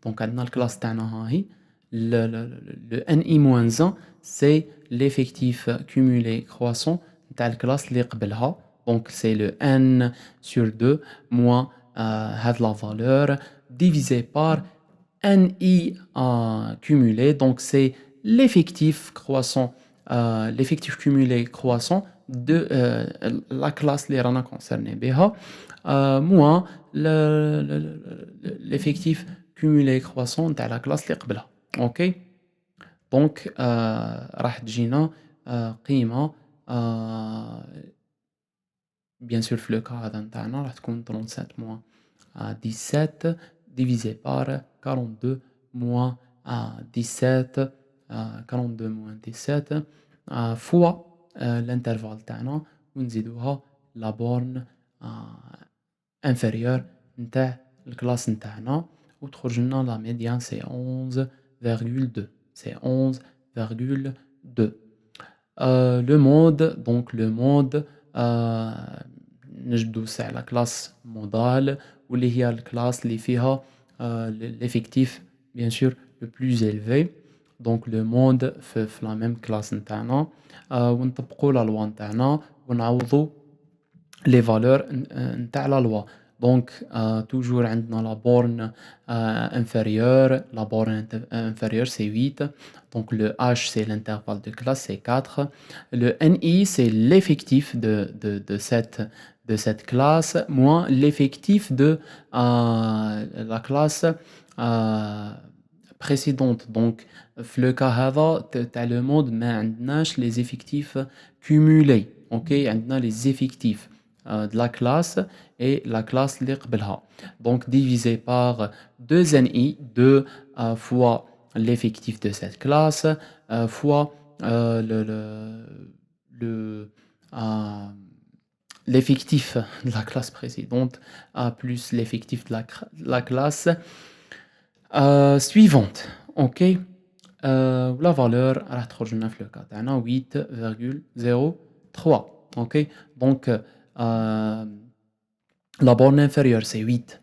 donc عندنا الكلاس تاعنا ها هي le ni-1 c'est l'effectif cumulé croissant نتاع الكلاس اللي قبلها donc c'est le n sur 2 moins هاد la valeur divisé par ni cumulé donc c'est l'effectif croissant l'effectif cumulé croissant de la classe اللي رانا concerné بها moins l'effectif cumulé croissant نتاع la classe اللي قبلها OK donc راح تجينا قيمة bien sûr في le cas هذا نتاعنا راح تكون 37 moins 17 divisé par 42 moins 17 42 moins 17 fois l'intervalle تاعنا ونزيدوها la borne inférieur نتاع الكلاس نتاعنا وتخرج لنا la médiane c'est 11,2 c'est 11,2 le mode donc le mode نجبدو ساع la classe modale واللي هي الكلاس اللي فيها l'effectif bien sûr le plus élevé donc le mode في la même classe نتاعنا ونطبقوا la loi نتاعنا ونعوضوا les valeurs نتاع la loi donc toujours عندنا la borne inférieure la borne inférieure c'est 8 donc le H c'est l'intervalle de classe c'est 4 le NI c'est l'effectif de cette classe moins l'effectif de la classe précédente donc في le cas هذا تاع le mode ما عندناش les effectifs cumulés OK عندنا les effectifs de la classe et la classe اللي قبلها donc divisé par 2NI 2 fois l'effectif de cette classe fois le l'effectif de la classe précédente plus l'effectif de la classe suivante OK la valeur راح تخرج لنا في le cas تاعنا 8,03 OK donc la borne inférieure c'est 8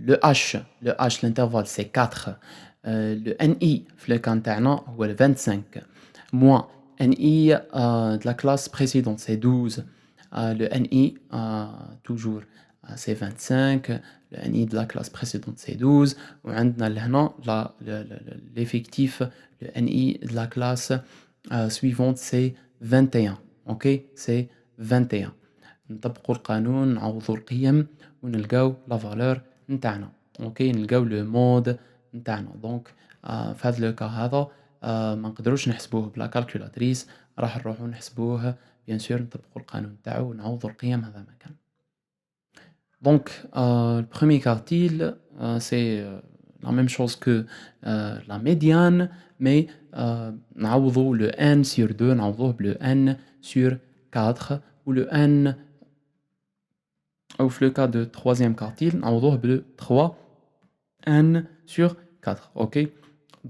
le H l'intervalle c'est 4 le NI في le cas نتاعنا هو 25 moins NI de la classe précédente c'est 12 le NI toujours c'est 25 le NI de la classe précédente c'est 12 وعندنا لهنا l'effectif le NI de la classe suivante c'est 21 OK c'est 21 نطبقوا القانون نعوضوا القيم ونلقاو لا فالور نتاعنا اوكي نلقاو لو مود نتاعنا دونك في هذا لو كا هذا ما نقدروش نحسبوه بلا كالكولاتريس راح نروحو نحسبوه بيان سور نطبقوا القانون تاعو ونعوضوا القيم هذا مكان donc le premier quartile c'est la même chose que la médiane mais نعوضوا le n sur 2 نعوضوه بلو n sur 4 ou le n ou le cas de troisième quartile نعوضوه بلو 3 n sur 4 ok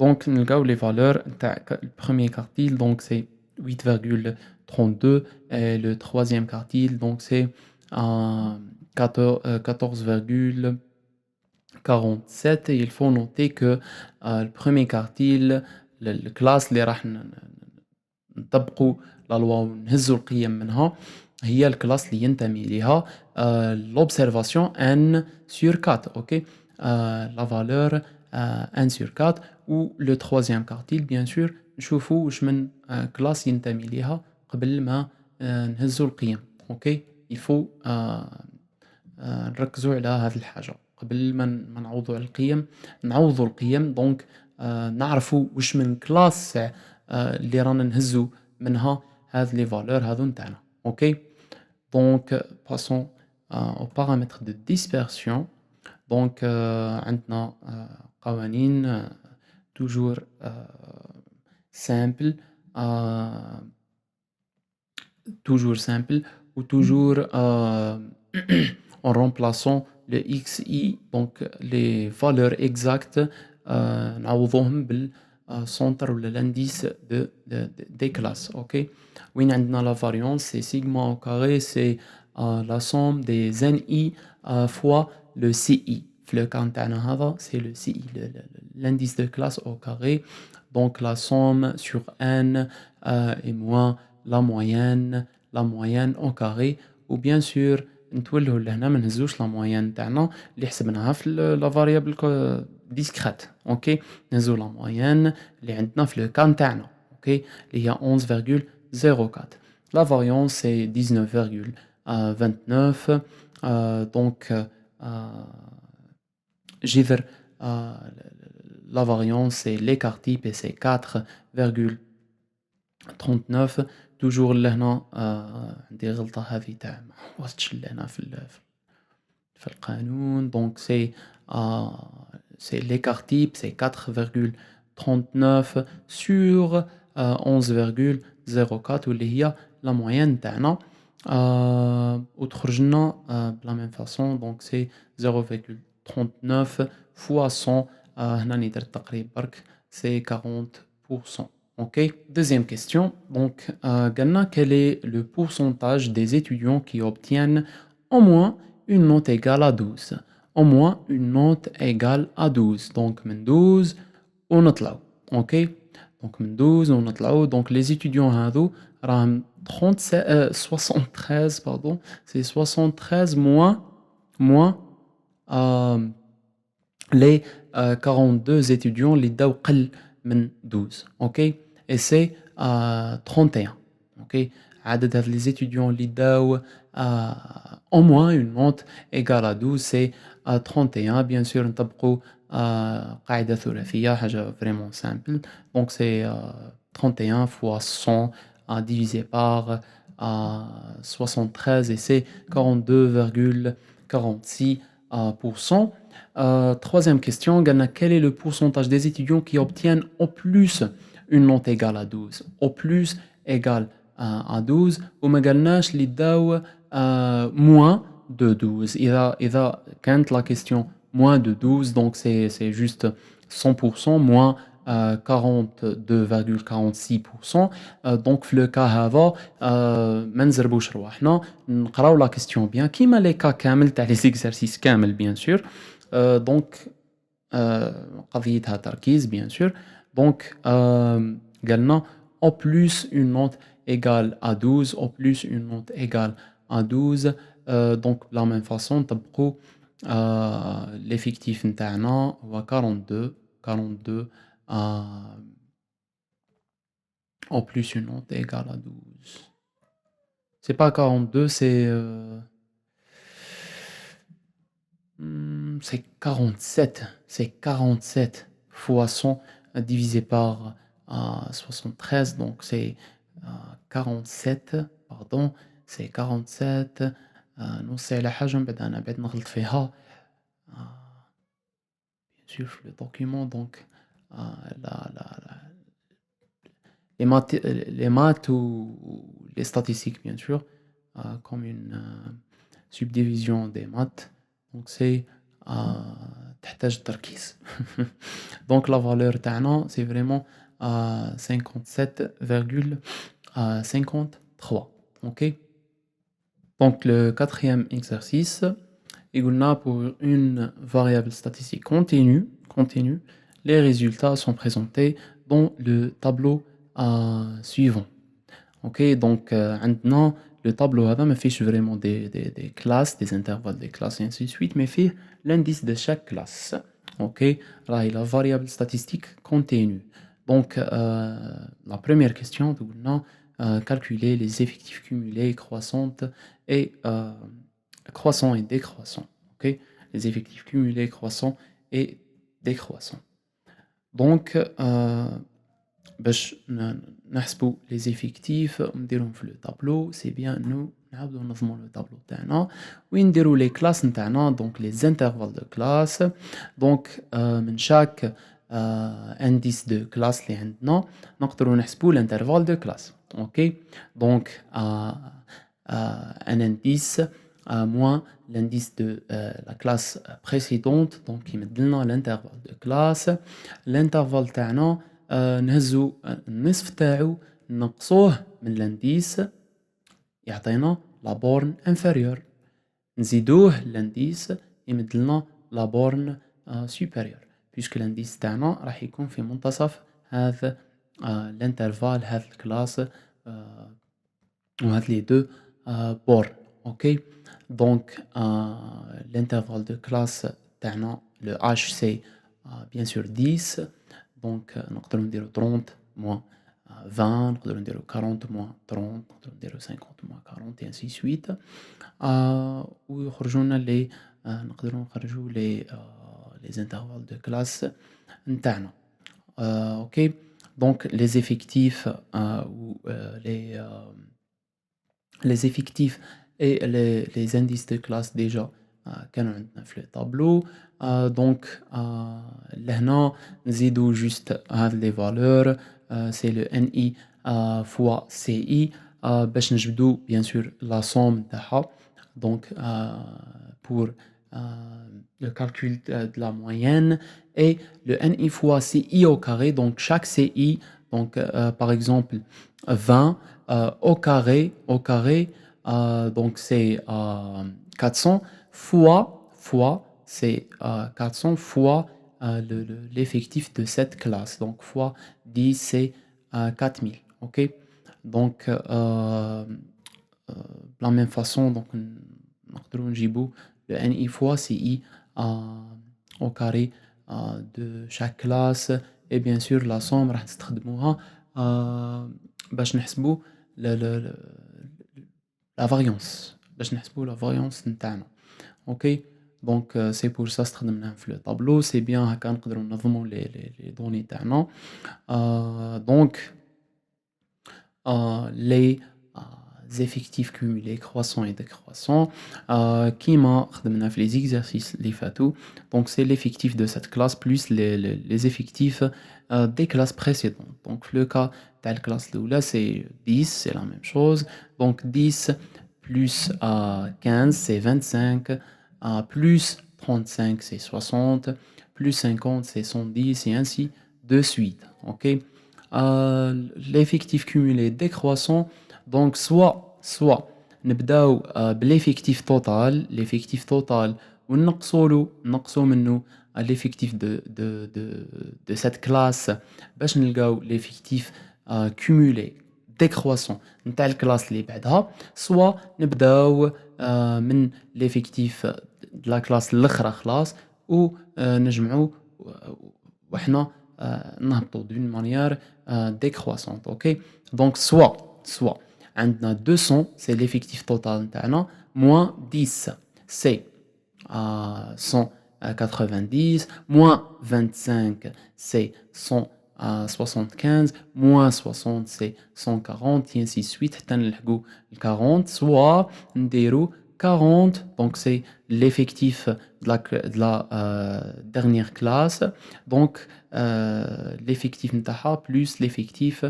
donc نلقاو les valeurs تاع le premier quartile donc c'est 8,32 et le troisième quartile donc c'est 14,47 et il faut noter que le premier quartile le classe اللي راح نطبقوا la loi ونهزوا القيم منها هي الكلاس اللي ينتمي ليها l'observation n sur 4 ok la valeur n sur 4 ou le troisième quartile bien sûr نشوفوا واش من كلاس ينتمي ليها قبل ما نهزوا القيم ok il faut نركزوا على هذه الحاجة قبل ما نعوضوا على القيم نعوضوا القيم دونك نعرفوا واش من كلاس اللي رانا نهزوا منها هذه لي فالور هذو نتاعنا ok donc passons aux paramètres de dispersion donc عندنا قوانين toujours simple ou toujours en remplaçant le xi donc les valeurs exactes نعوضوهم بالcentre ou l'indice des classes ok وين عندنا la variance c'est sigma au carré c'est la somme des ni fois le ci في le cas نتاعنا هذا c'est le ci l'indice de classe au carré donc la somme sur n et moins la moyenne au carré ou bien sûr نتولهوا لهنا ما نهزوش لا موين نتاعنا اللي حسبناها في لا فاريابل ديسكريت اوكي نهزوا لا موين اللي عندنا في لو كان تاعنا اوكي اللي هي 11,04 لا فاريونس سي 19,29 دونك جذر la variance c'est l'écart type et c'est 4,39 toujours لهنا عندي غلطة هذه تاع ما حفظتش لهنا في القانون donc c'est l'écart type c'est 4,39 sur 11,04 واللي هي la moyenne تاعنا وتخرج لنا de la même façon donc c'est 0,39 fois 100 هنا راني درت تقريب برك c'est 40%. OK. Deuxième question. Donc, قالنا quel est le pourcentage des étudiants qui obtiennent au moins une note égale à 12. Au moins une note égale à 12. Donc, من 12 ونطلعوا. OK. Donc, من 12 ونطلعوا. Donc, les étudiants هذو راهم 73 pardon. C'est 73 moins les 42 étudiants اللي داو قل من 12. OK. Et c'est 31. OK. عدد هاد les étudiants اللي داو au moins une note égale à 12 c'est 31. Bien sûr نطبقوا قاعدة ثلاثية حاجة vraiment simple. Donc c'est 31 fois 100 divisé par 73 et c'est 42,46%. Troisième question, Gana, quel est le pourcentage des étudiants qui obtiennent au plus une note égale à 12? Au plus égale à 12 وما قالناش اللي داو moins de 12. إذا كانت la question moins de 12 donc c'est juste 100% moins 42,46%. Donc في لو كا هذا ما نزربوش رواحنا نقراو لا كيستيون بيان كيما لي كا كامل تاع لي زيكزارسيس كامل بيان سور. دونك قضيتها تركيز بيان سور. دونك قالنا au plus une note égale à 12 au plus une note égale à 12. Donc de la même façon نطبقوا l'effectif نتاعنا هو 42 au plus une note égale à 12. C'est pas 42, c'est 47. C'est 47 fois 100 divisé par 73. Donc c'est 47. Pardon. C'est 47. نوصي على حاجة من بعد أنا بعد نغلط فيها. Bien sûr le document donc les maths ou les statistiques bien sûr comme une subdivision des maths. Donc c'est تحتاج تركيز. Donc la valeur تاعنا c'est vraiment 57,53. OK. Donc le quatrième exercice, il a pour une variable statistique continue, les résultats sont présentés dans le tableau suivant. OK, donc maintenant le tableau هذا ما فيش vraiment des classes, des intervalles des classes et ainsi de suite, mais fait l'indice de chaque classe. OK, là il a variable statistique continue. Donc la première question, calculer les effectifs cumulés croissants et décroissants. OK, les effectifs cumulés croissants et décroissants. Donc باش نحسبوا les effectifs نديرهم في le tableau, c'est bien nous نعاودو ننظموا le tableau تاعنا وين نديروا les classes نتاعنا donc les intervalles de classe. Donc من chaque indice de classe اللي عندنا نقدروا نحسبوا l'intervalle de classe. OK, donc un indice moins l'indice de la classe précédente donc يمد لنا l'intervalle de classe. L'intervalle تاعنا نهزو النصف تاعو نقصوه من لانديس يعطينا لا بورن انفيريور نزيدوه لانديس يمد لنا لا بورن سوبيريور بيسك لانديس تاعنا راح يكون في منتصف هذا الانترفال هذا الكلاس وهذ لي دو بورن. اوكي دونك الانترفال دو كلاس تاعنا لو اش سي بيان سور 10. Donc نقدروا نديروا 30 moins 20 نقدروا نديروا 40 moins 30 نقدروا نديروا 50 moins 40 et ainsi de suite. ويخرجوا لنا لي نقدروا نخرجوا les intervalles de classe نتاعنا. OK, donc les effectifs ou les effectifs et les indices de classe déjà كانوا عندنا في le tableau. Donc لهنا نزيدو juste هاد les valeurs c'est le NI fois CI باش نجبدو bien sûr la somme تاعها. donc pour le calcul de la moyenne et le NI fois CI au carré, donc chaque CI, donc par exemple 20 au carré, donc c'est 400 fois c'est 400 fois l'effectif de cette classe, donc fois 10 c'est 4000, ok? Donc de la même façon, donc نقدروا نجيبوا le NI fois CI au carré de chaque classe et bien sûr la somme راح تستخدموها باش نحسبوا la variance باش نحسبوا la variance نتاعنا. OK. Donc c'est pour ça استخدمناها في le tableau. C'est bien هكا نقدروا ننظموا les données تاعنا. Donc les effectifs cumulés croissants et décroissants كيما خدمنا في les exercices اللي فاتوا. Donc c'est l'effectif de cette classe plus les effectifs des classes précédentes. Donc le cas de la classe الأولى c'est 10, c'est la même chose. Donc 10 plus 15 c'est 25, plus 35 c'est 60, plus 50 c'est 110 et ainsi de suite. OK. L'effectif cumulé décroissant, donc soit نبداو بالeffectif total, l'effectif total ونقصوا منه l'effectif de cette classe باش نلقاو l'effectif cumulé décroissant نتاع الكلاس اللي بعدها, soit نبداو من l'effectif de la classe الاخرى خلاص ونجمعوا وحنا نهبطوا d'une manière décroissante. OK. Donc soit عندنا 200 c'est l'effectif total نتاعنا, moins 10 c'est 190, moins 25 c'est 175, moins 60 c'est 140 et ainsi de suite حتى نلحقوا 40, soit نديروا 40, donc c'est l'effectif de la dernière classe, donc l'effectif نتاعها plus l'effectif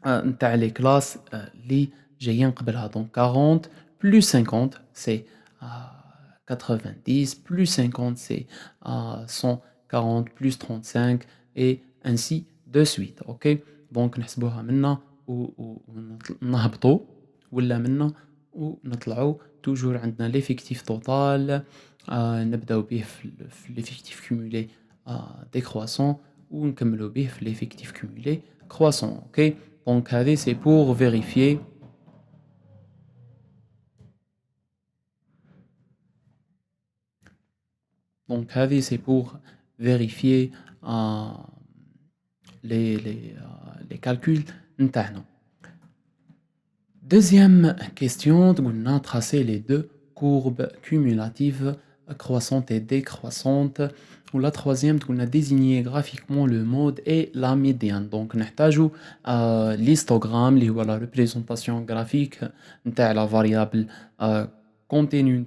نتاع les classes اللي جايين قبلها. Donc 40 plus 50 c'est 90, plus 50 c'est 140, plus 35 et ainsi de suite. OK. Donc نحسبوها منا ونهبطوا ولا منا ونطلعوا. toujours عندنا l'effectif total نبداو به في l'effectif cumulé décroissant ونكملوا به في l'effectif cumulé croissant. OK. Donc هذه c'est pour vérifier donc هذه c'est pour vérifier les calculs نتاعنا. Deuxième question, on a tracé les deux courbes cumulatives croissantes et décroissantes. Ou la troisième, on a désigné graphiquement le mode et la médiane. Donc, on a l'histogramme, qui est la représentation graphique de la variable contenue.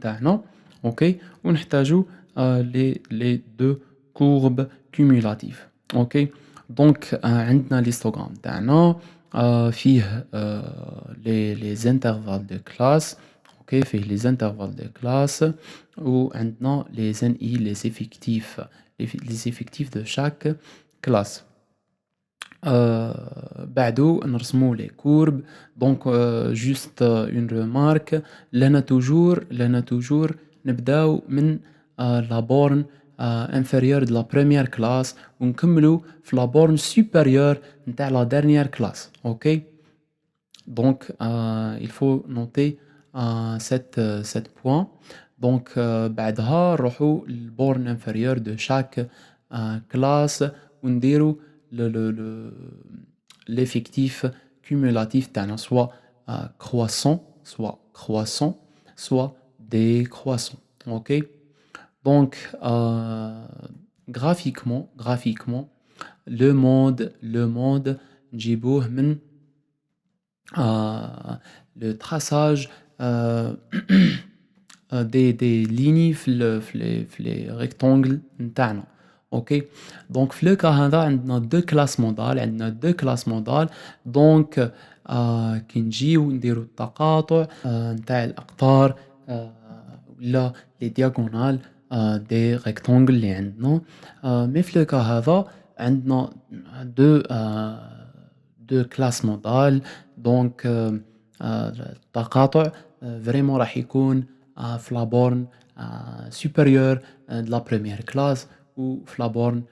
OK. On a les deux courbes cumulatives. OK. Donc, on a l'histogramme. فيه les intervalles de classe. OK. فيه les intervalles de classe وعندنا les NI, les effectifs de chaque classe. بعدو نرسمو les courbes. Donc juste une remarque, لنا toujours نبداو من la borne inférieure de la première classe ونكملوا في la borne supérieure نتاع la dernière classe. OK. Donc il faut noter cette point. Donc بعدها نروحوا الborne inférieure de chaque classe ونديروا l'effectif cumulatif تاعنا soit croissant soit décroissant. OK. Donc graphiquement le monde نجيبوه من le traçage des lignes في les rectangles نتاعنا. OK. Donc في le cas هذا عندنا deux classes modales. Donc كي نجيو نديرو التقاطع نتاع الأقطار ولا les diagonales des rectangles اللي عندنا. مي في لو كا هذا عندنا دو كلاس مودال دونك التقاطع فريمون راح يكون في لا بورن supérieure de la première classe و في لا بورن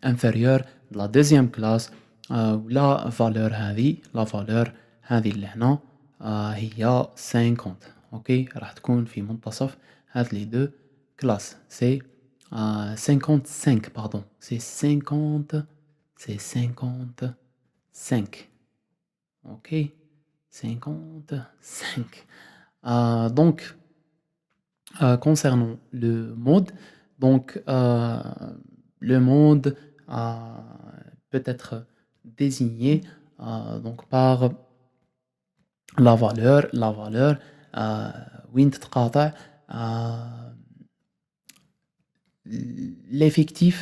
inférieure de la deuxième classe. ولا فالور هذه لا فالور هذه اللي هنا هي 50 اوكي راح تكون في منتصف هاد لي دو كلاس سي 55 باردون سي 50 سي 55 اوكي 55 donc concernant le mode donc le mode peut être désigné donc par la valeur وين تتقاطع l'effectif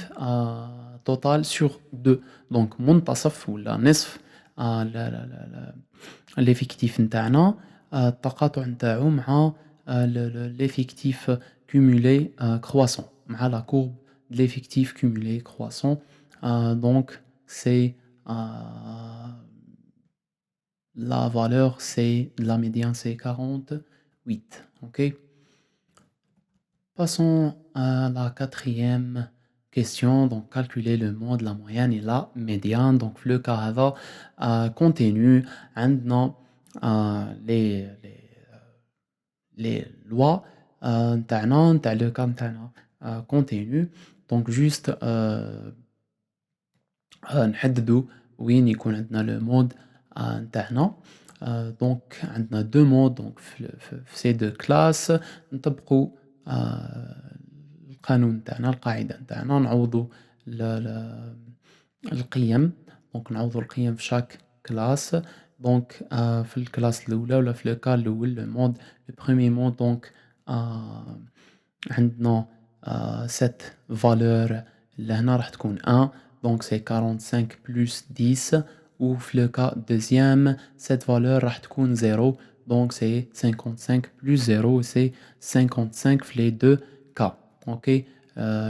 total sur 2 donc منتصف ولا نصف l'effectif نتاعنا التقاطع نتاعو مع l'effectif cumulé croissant مع la courbe de l'effectif cumulé croissant donc c'est la valeur c'est la médiane c'est 48 ok. Passons à la quatrième question. Donc, calculer le mode, la moyenne et la médiane. Donc, le cas هذا contenu عندنا les lois نتاعنا نتاع le cas نتاعنا contenu. Donc, juste نحددوا وين يكون عندنا le mode نتاعنا. donc عندنا deux modes donc في ces deux classes نطبقوا القانون نتاعنا القاعدة نتاعنا نعوضوا القيم دونك نعوضوا القيم في شاك كلاس دونك في الكلاس الأولى ولا في لو كا الأول لو مود لو بروميي مود دونك عندنا cette valeur لهنا راح تكون 1 donc c'est 45 plus 10 ou في le cas deuxième cette valeur راح تكون 0 donc c'est 55 plus 0 c'est 55 في les deux cas ok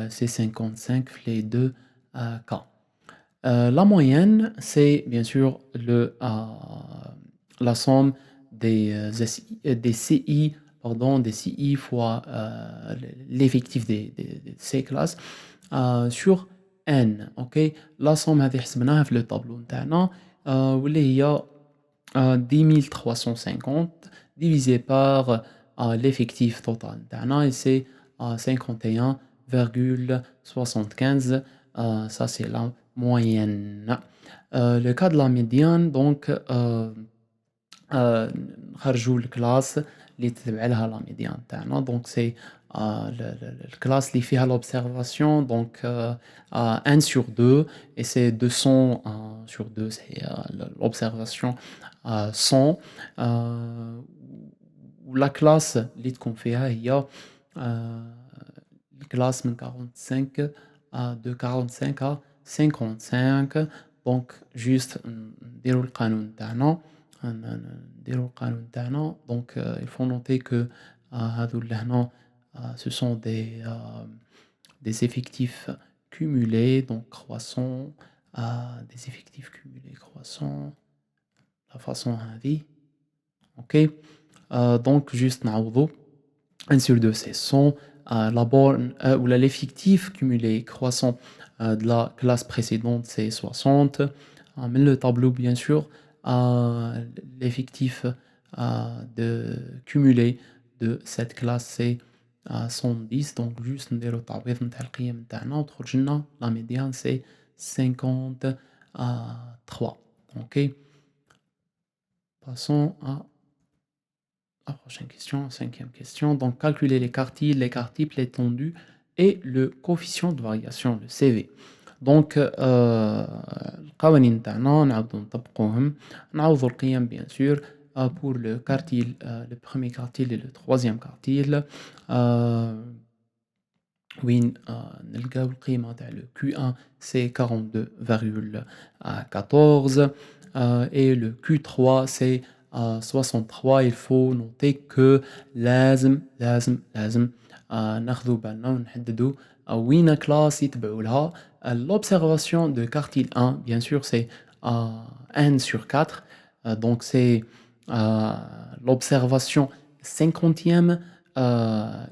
c'est 55 في les deux cas. La moyenne c'est bien sûr la somme des CI pardon des CI fois l'effectif de ces classes sur n ok. la somme هذه حسبناها في le tableau نتاعنا واللي هي 10350 divisé par l'effectif total نتاعنا et c'est 51,75 ça c'est la moyenne. Le cas de la médiane donc نخرجوا الكلاس اللي تتبع لها لا ميديان تاعنا donc c'est الكلاس اللي فيها l'observation donc 1 sur 2 et c'est 200 sur 2 c'est l'observation 100 ولا كلاس اللي تكون فيها هي الكلاس من 45 de 45 à 55 donc juste نديروا القانون تاعنا donc il faut noter que هذو اللي هنا ce sont des effectifs cumulés donc croissants des effectifs cumulés croissants la façon هذه ok donc juste نعوضوا 1 sur 2 c'est 100 la borne ou l'effectif cumulé croissant de la classe précédente c'est 60 mais le tableau bien sûr l'effectif cumulé de cette classe c'est 110 donc juste نديرو التعويض نتاع القيم نتاعنا وتخرج لنا la médiane c'est 53 ok. Passons à la prochaine question, cinquième question. Donc, calculer les quartiles, l'étendue et le coefficient de variation, le CV. Donc, القوانين نتاعنا نعاودو نطبقوهم نعوضو القيم bien sûr pour le quartile, le premier quartile et le troisième quartile وين نلقاو القيمة تاع le Q1 c'est 42,14 et le Q3 c'est 63. Il faut noter que لازم ناخذوا بالنا ونحددوا وين classe يتبعوا لها. L'observation de quartile 1 bien sûr c'est n sur 4. Donc c'est l'observation 50e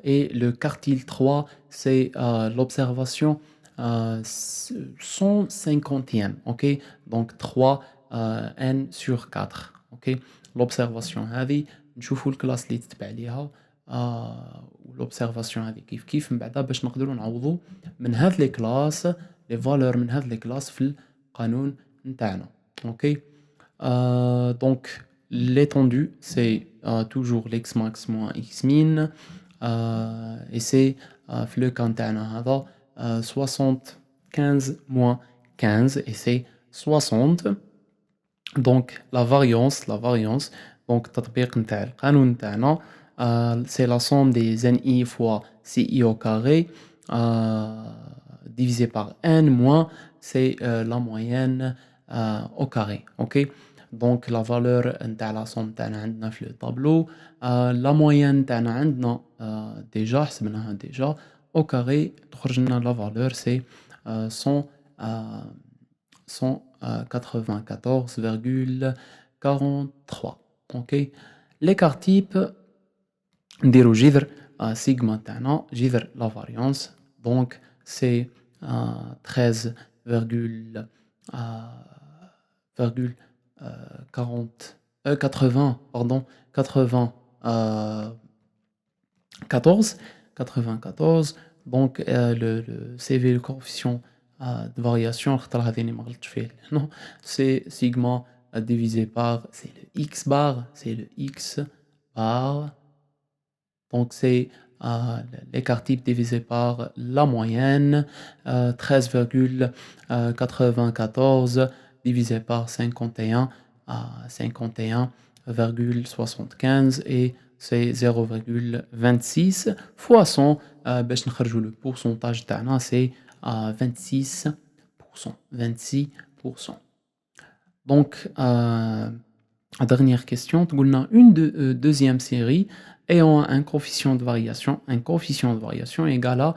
et le quartile 3 c'est l'observation 150e. Ok, donc 3 n sur 4. Ok, l'observation هذه نشوفوا الكلاس اللي تتبع ليها والobservation هذه كيف من بعدها باش نقدروا نعوضوا من هاد لي كلاس لي فالور من هاد لي كلاس في القانون نتاعنا. Ok, donc l'étendue c'est toujours l'x max moins x min et c'est في le cas نتاعنا هذا 75 moins 15 et c'est 60. Donc la variance donc تطبيق نتاع القانون نتاعنا c'est la somme des ni fois ci au carré divisé par n moins c'est la moyenne au carré. Ok, donc la valeur نتاع la somme نتاعنا عندنا في le tableau. La moyenne نتاعنا عندنا déjà حسبناها déjà au carré تخرج لنا la valeur c'est 194,43. Ok, l'écart type نديرو جذر سيغما تاعنا جذر la variance donc c'est 80 pardon 94. Donc le CV le coefficient de variation خطر هذه ما غلطتش فيه non c'est sigma divisé par c'est le x bar donc c'est l'écart type divisé par la moyenne 13,94 divisé par 51 51,75 et c'est 0,26 fois 100 باش نخرجوا le pourcentage تاعنا c'est 26%. Donc dernière question تقولنا une deuxième série ayant un coefficient de variation égal à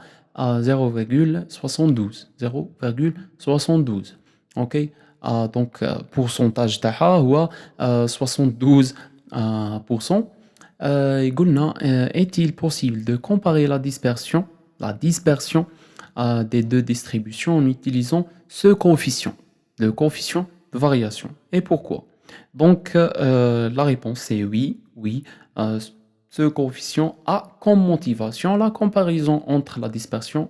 0,72. Ok, donc pourcentage تاعها هو 72%. يقولنا est-il possible de comparer la dispersion des deux distributions en utilisant ce coefficient, le coefficient de variation, et pourquoi? Donc la réponse c'est oui. Ce coefficient a comme motivation la comparaison entre la dispersion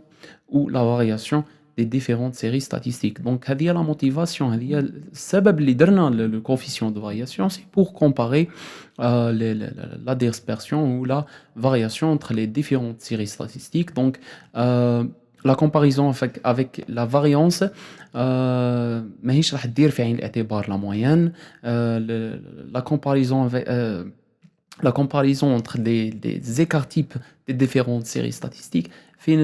ou la variation des différentes séries statistiques. Donc هذه la motivation, هذه السبب اللي درنا le coefficient de variation, c'est pour comparer la dispersion ou la variation entre les différentes séries statistiques. Donc la comparaison avec la variance ماهيش راح تدير في عين الاعتبار la moyenne. La comparaison entre des écarts types des différentes séries statistiques في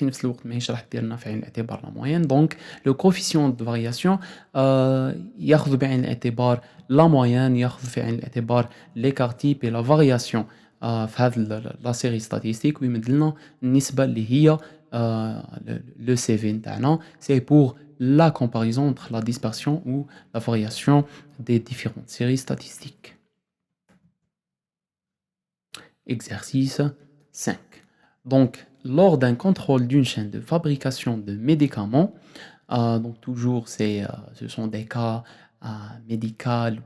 نفس الوقت ماهيش راح تدير لنا في عين الاعتبار la moyenne. Donc le coefficient de variation ياخذ بعين الاعتبار la moyenne, ياخذ في عين الاعتبار l'écart type et la variation في هذه la série statistique ويمد لنا النسبة اللي هي le CV نتاعنا. C'est pour la comparaison entre la dispersion ou la variation des différentes séries statistiques. Exercice 5. Donc, lors d'un contrôle d'une chaîne de fabrication de médicaments, donc toujours ce sont des cas médicaux,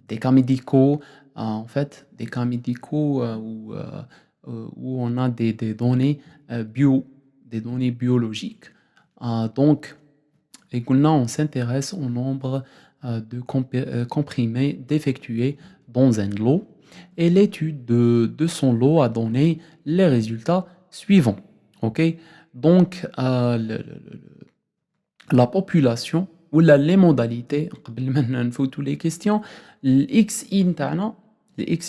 des cas médicaux, en fait, des cas médicaux où on a des données des données biologiques. Donc, et là, on s'intéresse au nombre de comprimés défectués dans un lot. Et l'étude de son lot a donné les résultats suivants. Ok, donc la population ou les modalités, قبل ما نفوتوا les questions, الXI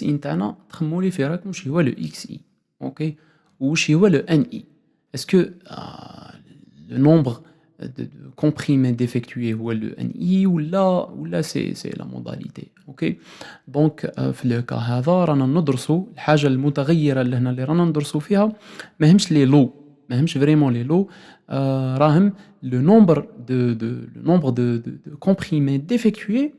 نتاعنا تخموا لي في راكم واش هو le XI. Ok, واش هو le NI. Est-ce que le nombre de comprimé défectué هو le NI ولا c'est la modalité. OK. donc في le cas هذا رانا ندرسوا الحاجة المتغيرة اللي هنا اللي رانا ندرسوا فيها ماهمش les lots ماهمش vraiment les lots راهم le nombre de comprimés défectués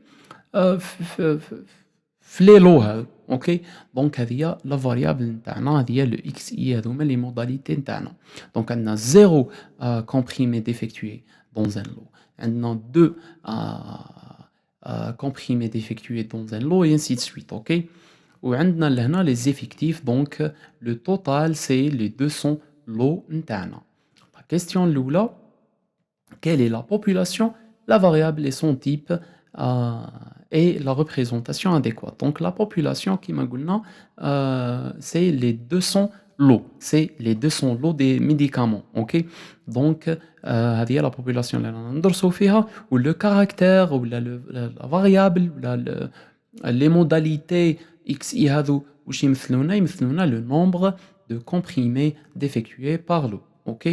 في les lots هاذو. OK. donc هذه هي la variable نتاعنا هذه هي le XI هذوما les modalités نتاعنا. donc عندنا 0 comprimé défectué dans un lot, عندنا 2 comprimés défectués dans un lot et ainsi de suite. OK. وعندنا لهنا les effectifs donc le total c'est les 200 lots نتاعنا. la question الأولى quelle est la population, la variable et son type et la représentation adéquate. Donc la population qui m'a dit, c'est les 200 lots, c'est les 200 lots des médicaments. OK. donc هذه هي la population اللي رانا ندرسوا فيها و le caractère ou la variable ou les modalités XI هذو واش يمثلونا le nombre de comprimés défectués par lot. OK.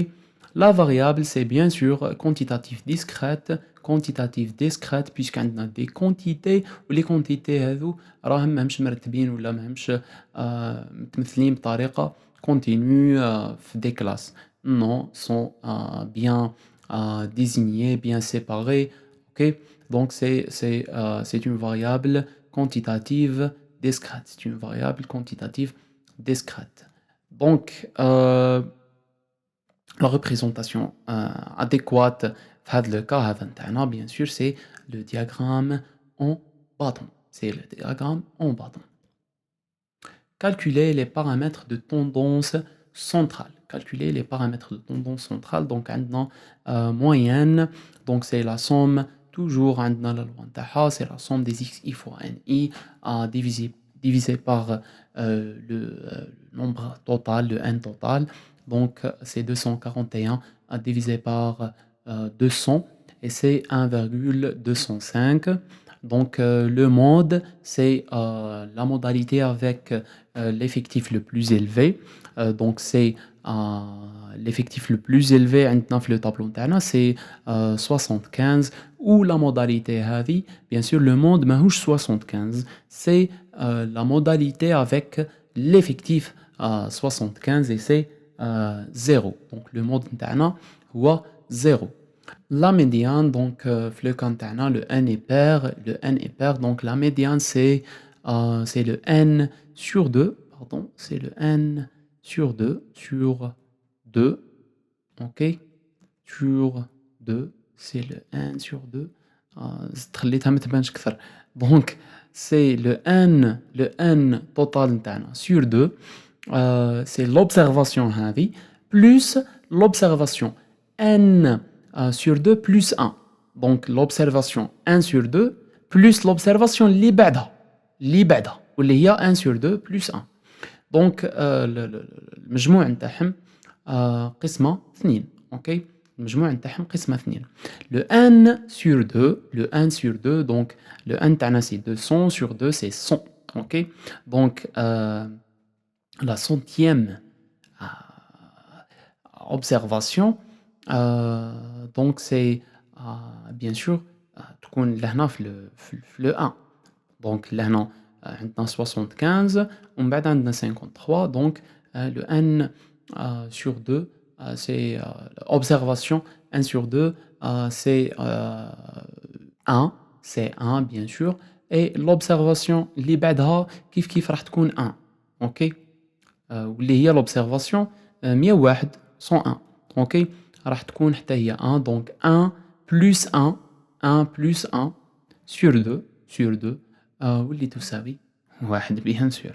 La variable, c'est bien sûr quantitative discrète, puisqu'on a des quantités, ou les quantités, راهم ماهمش مرتبين ولا ماهمش متمثلين بطريقة continue في des classes. Non, sont bien désignés, bien séparés. OK. donc c'est une variable quantitative discrète. C'est une variable quantitative discrète. donc la représentation adéquate dans le cas هذا bien sûr c'est le diagramme en bâton. C'est le diagramme en bâton. Calculer les paramètres de tendance centrale. Calculer les paramètres de tendance centrale. Donc عندنا moyenne. Donc c'est la somme toujours عندنا la loi نتاعها c'est la somme des xi fois ni divisé par le nombre total, le n total. Donc c'est 241 divisé par 200 et c'est 1,205. donc le mode c'est la modalité avec l'effectif le plus élevé. donc c'est l'effectif le plus élevé عندنا في le tableau نتاعنا c'est 75 ou la modalité هذه bien sûr le mode ماهوش 75 c'est la modalité avec l'effectif 75 et c'est 0. donc le mode نتاعنا هو 0. La médiane, donc le cas نتاعنا le n est pair, donc la médiane c'est le n sur 2, pardon, c'est le n sur 2, ok, sur 2, c'est le n sur 2, خليتها ما تبانش كثر. donc c'est le n total نتاعنا sur 2, c'est l'observation هذه plus l'observation n sur 2 plus 1. donc l'observation 1 sur 2 plus l'observation اللي بعدها واللي هي 1 sur 2 plus 1. donc المجموع نتاعهم قسمة 2. ok. المجموع نتاعهم قسمة 2. le n sur 2 donc le n تاعنا c'est 200 sur 2 c'est 100. ok. donc la centième observation donc c'est bien sûr تكون لهنا في le 1. donc لهنا عندنا 75 ومن بعد عندنا 53 donc le n sur 2 c'est observation 1 sur 2 c'est 1 c'est 1 bien sûr et l'observation اللي بعدها كيف راح تكون 1. ok. واللي هي l'observation 101 101. ok. راح تكون حتى هي 1 donc 1 plus 1 sur 2 واللي تساوي 1 bien sûr.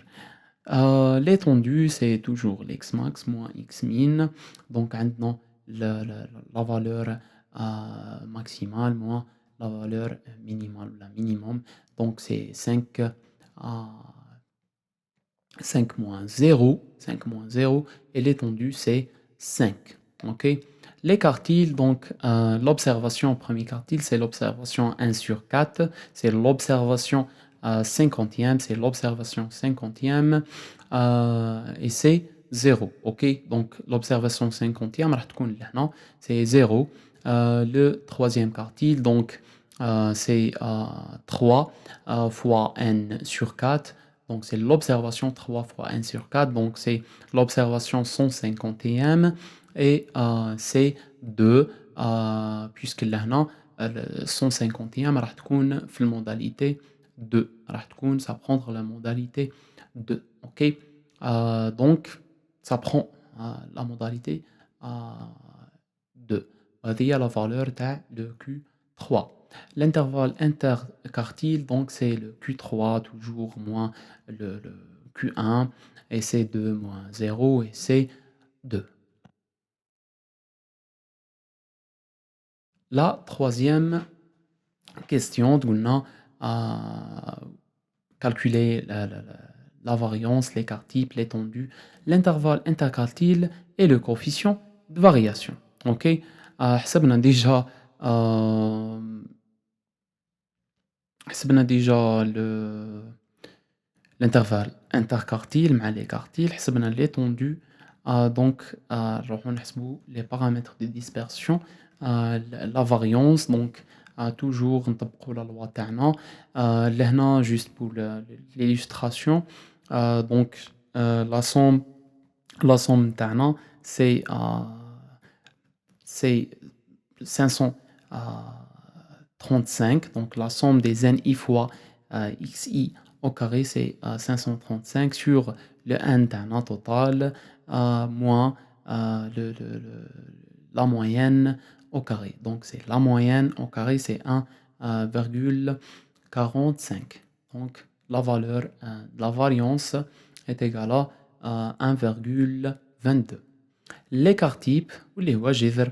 l'étendue c'est toujours l'x max moins x min donc عندنا la valeur maximale moins la valeur minimale ou la minimum donc c'est 5 moins 0 et l'étendue c'est 5. ok. les quartiles donc l'observation premier quartile c'est l'observation 1 sur 4, c'est l'observation 50e, c'est l'observation 50e et c'est 0. ok. donc l'observation 50e راح تكون لهنا c'est 0. le troisième quartile, donc c'est 3 fois n sur 4. Donc c'est l'observation 3 fois n sur 4. Donc c'est l'observation 151 et c'est 2 puisque là, le 151 راح تكون في المودalité 2 راح تكون ça prendre la modalité 2. OK. Donc ça prend la modalité 2. هذه هي la valeur تاع le Q3. L'intervalle interquartile, donc c'est le Q3 toujours moins le Q1 et c'est 2 moins 0 et c'est 2. La troisième question, on a calculer la variance, l'écart type, l'étendue, l'intervalle interquartile et le coefficient de variation. OK. حسبنا déjà حسبنا déjà l'intervalle interquartile مع l'écartile, حسبنا l'étendue. Donc نروحو نحسبوا les paramètres de dispersion, la variance. Donc toujours نطبقوا la loi تاعنا لهنا juste pour l'illustration. Donc la somme تاعنا c'est 535. Donc la somme des ni fois xi au carré, c'est 535 sur le n تاعنا total moins la moyenne au carré. Donc c'est la moyenne au carré, c'est 1,45. Donc la valeur de la variance est égale à 1,22. L'écart type, ou les وجذر,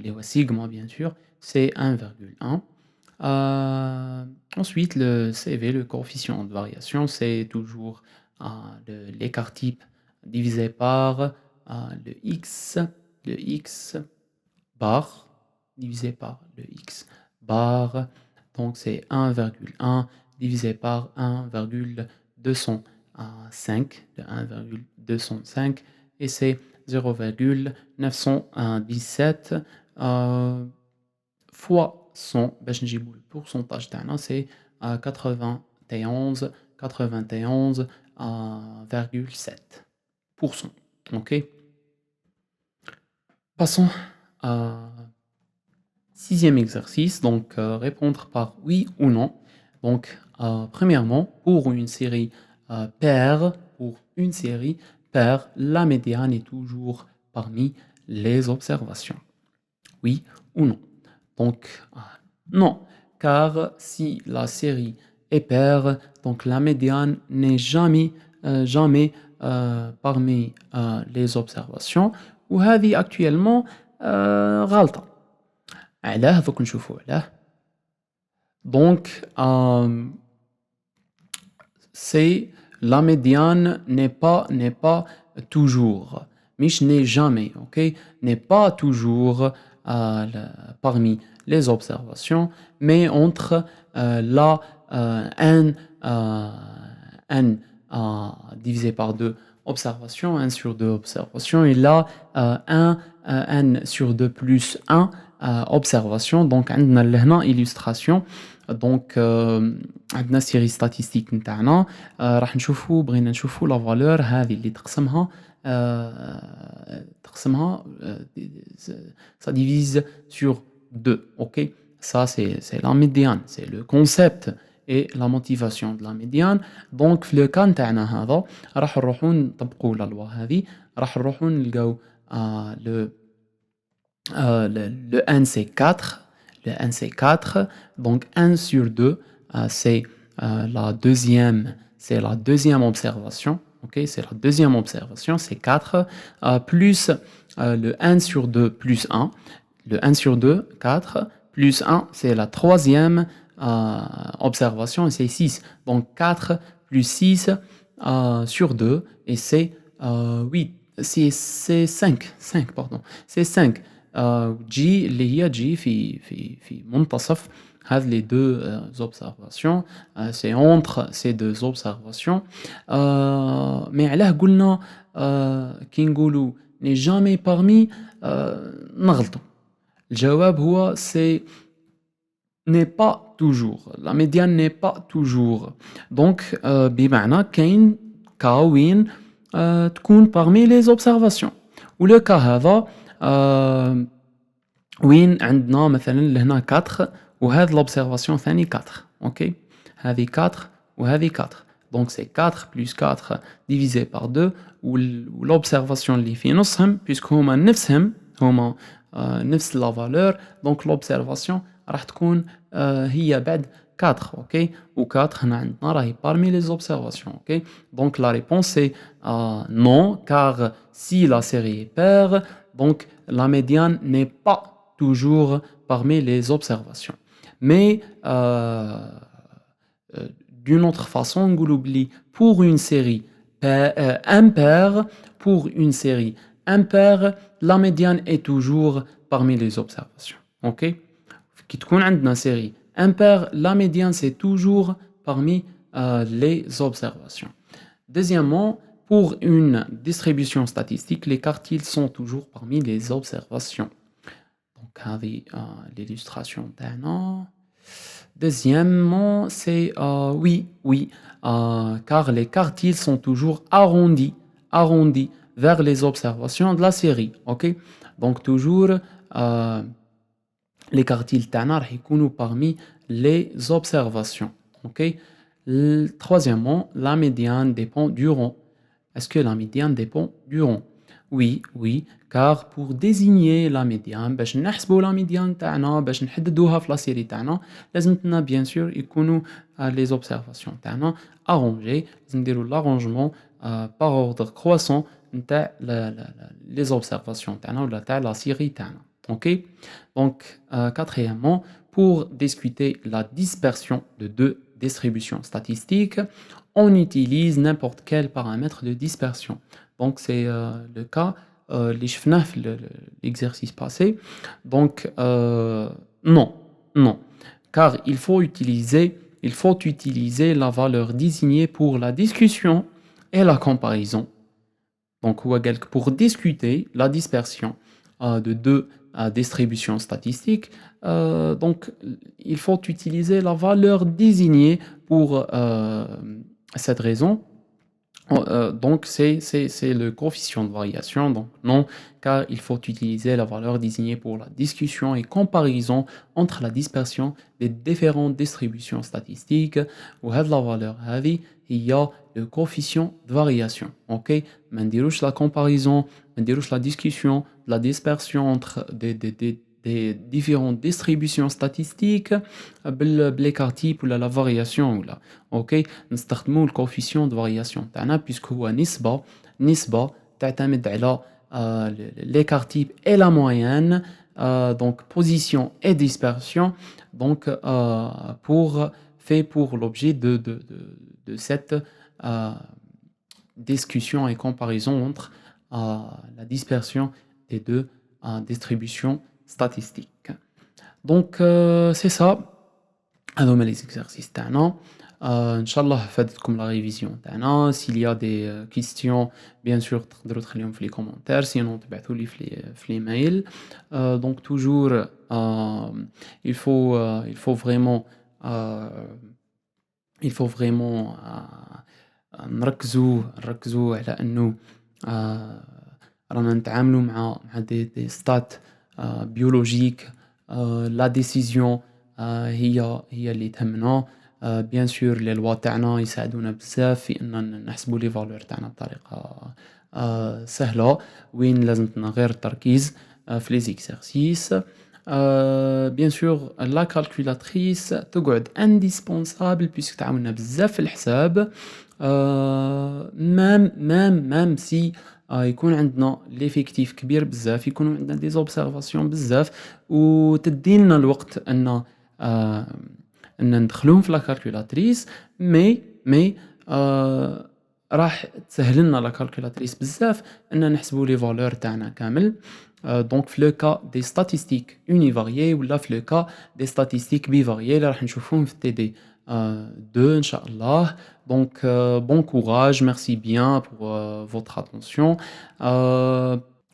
les sigma bien sûr, c'est 1,1. Ensuite, le CV, le coefficient de variation, c'est toujours l'écart type divisé par le x bar divisé par le x bar. Donc c'est 1,1 divisé par 1,205 de 1,205 et c'est 0,917 fois 100 باش نجيبو le pourcentage تاعنا c'est 91,7%. OK. Passons à sixième exercice, donc répondre par oui ou non. Donc premièrement, pour une série paire, la médiane est toujours parmi les observations. Oui ou non? Donc non, car si la série est paire, donc la médiane n'est jamais parmi les observations. وهذه actuellement غلطة. علاه فوق نشوفوا علاه. Donc c'est la médiane n'est pas toujours, مش n'est jamais, OK, n'est pas toujours parmi les observations, mais entre la n divisé par 2 observations, 1 sur 2 observations, et là n sur 2 plus 1 observation. Donc عندنا لهنا illustration. Donc عندنا série statistique نتاعنا راح نشوفوا بغينا نشوفوا la valeur هذه اللي تقسمها ça divise sur 2. OK, ça c'est la médiane, c'est le concept et la motivation de la médiane. Donc في le cas نتاعنا هذا راح نروحوا نطبقوا la loi هذه, راح نروحوا نلقاو le n c'est 4. Le n c'est 4. Donc 1 sur 2 c'est la deuxième observation. OK, c'est la deuxième observation, c'est 4 plus le 1 sur 2 plus 1. Le 1 sur 2, 4 plus 1, c'est la troisième observation et c'est 6. Donc 4 plus 6 sur 2 et c'est 8. C'est 5 pardon. C'est 5. G اللي هي G في منتصف هذه les deux observations, c'est entre ces deux observations. mais علاه قلنا كي نقولوا n'est jamais parmi نغلطوا. الجواب هو c'est n'est pas toujours. La médiane n'est pas toujours. Donc, بمعنى كاين cas وين تكون parmi les observations. وله cas هذا وين عندنا مثلًا لهنا 4 وهاد l'observation ثاني 4 أوكي، هذه 4 وهذه 4 donc c'est 4 plus 4 divisé par 2 l'observation اللي في نصهم puisque هما نفسهم هما نفس la valeur donc l'observation راح تكون هي بعد 4 أوكي و4 هنا عندنا راهي parmi les observations أوكي donc la réponse c'est non car si la série est paire donc la médiane n'est pas toujours parmi les observations. Mais d'une autre façon, نقولوا بلي pour une série impaire, pour une série impaire, la médiane est toujours parmi les observations. Ok? كي تكون عندنا série impaire, la médiane c'est toujours parmi les observations. Deuxièmement, pour une distribution statistique, les quartiles sont toujours parmi les observations. Donc, هذه l'illustration تاعنا. Deuxièmement, c'est oui, car les quartiles sont toujours arrondis vers les observations de la série. Ok? Donc, toujours les quartiles تاعنا راح يكونوا parmi les observations. Ok? Troisièmement, la médiane dépend du rang. Est-ce que la médiane dépend du rang? Oui, car pour désigner la médiane, باش نحسبوا la médiane تاعنا باش نحددوها في la série تاعنا لازمتنا bien sûr يكونوا les observations تاعنا arrangées لازم نديروا l'arrangement par ordre croissant نتاع les observations تاعنا ولا تاع la série تاعنا. Ok? Donc, quatrièmement, pour discuter la dispersion de deux distributions statistiques, on utilise n'importe quel paramètre de dispersion. Donc, c'est le cas, les شفناه في l'exercice passé. Donc, non, car il faut utiliser la valeur désignée pour la discussion et la comparaison. Donc, pour discuter la dispersion de deux distributions statistiques, donc il faut utiliser la valeur désignée pour cette raison. Donc, c'est le coefficient de variation. Donc, non, car il faut utiliser la valeur désignée pour la discussion et comparaison entre la dispersion des différentes distributions statistiques. Ou la valeur, il y a le coefficient de variation. Ok? ما نديروش la comparaison, ما نديروش la discussion, la dispersion entre des différentes distributions statistiques بالécart type ou la variation ou là. OK نستخدموا le coefficient de variation تاعنا puisque هو نسبة تعتمد على l'écart type et la moyenne donc position et dispersion donc pour l'objet de cette discussion et comparaison entre la dispersion des deux distributions statistiques. Donc c'est ça. هذوما les exercices تاعنا. إن شاء الله فادتكم la révision تاعنا. S'il y a des questions, bien sûr تقدروا تخليهم في les commentaires, sinon تبعثوا لي في les mails. Donc toujours il faut vraiment نركزوا على إنه رانا نتعاملوا مع des stats biologiques. La décision هي اللي تهمنا. bien sûr les lois تاعنا يساعدونا بزاف في إن نحسبوا les valeurs تاعنا بطريقة سهلة وين لازمتنا غير التركيز في les exercices. bien sûr la calculatrice تقعد indispensable puisque تعاوننا بزاف في الحساب. même si يكون عندنا l'effectif كبير بزاف يكونوا عندنا des observations بزاف وتدينا الوقت أن ندخلوهم في la calculatrice mais راح تسهل لنا la calculatrice بزاف أن نحسبوا les valeurs تاعنا كامل. Donc في le cas des statistiques univariées ولا في le cas des statistiques bivariées اللي راح نشوفوهم في TD 2 إن شاء الله. Donc bon courage, merci bien pour votre attention.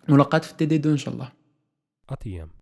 ملاقات في TD 2 إن شاء الله. عطية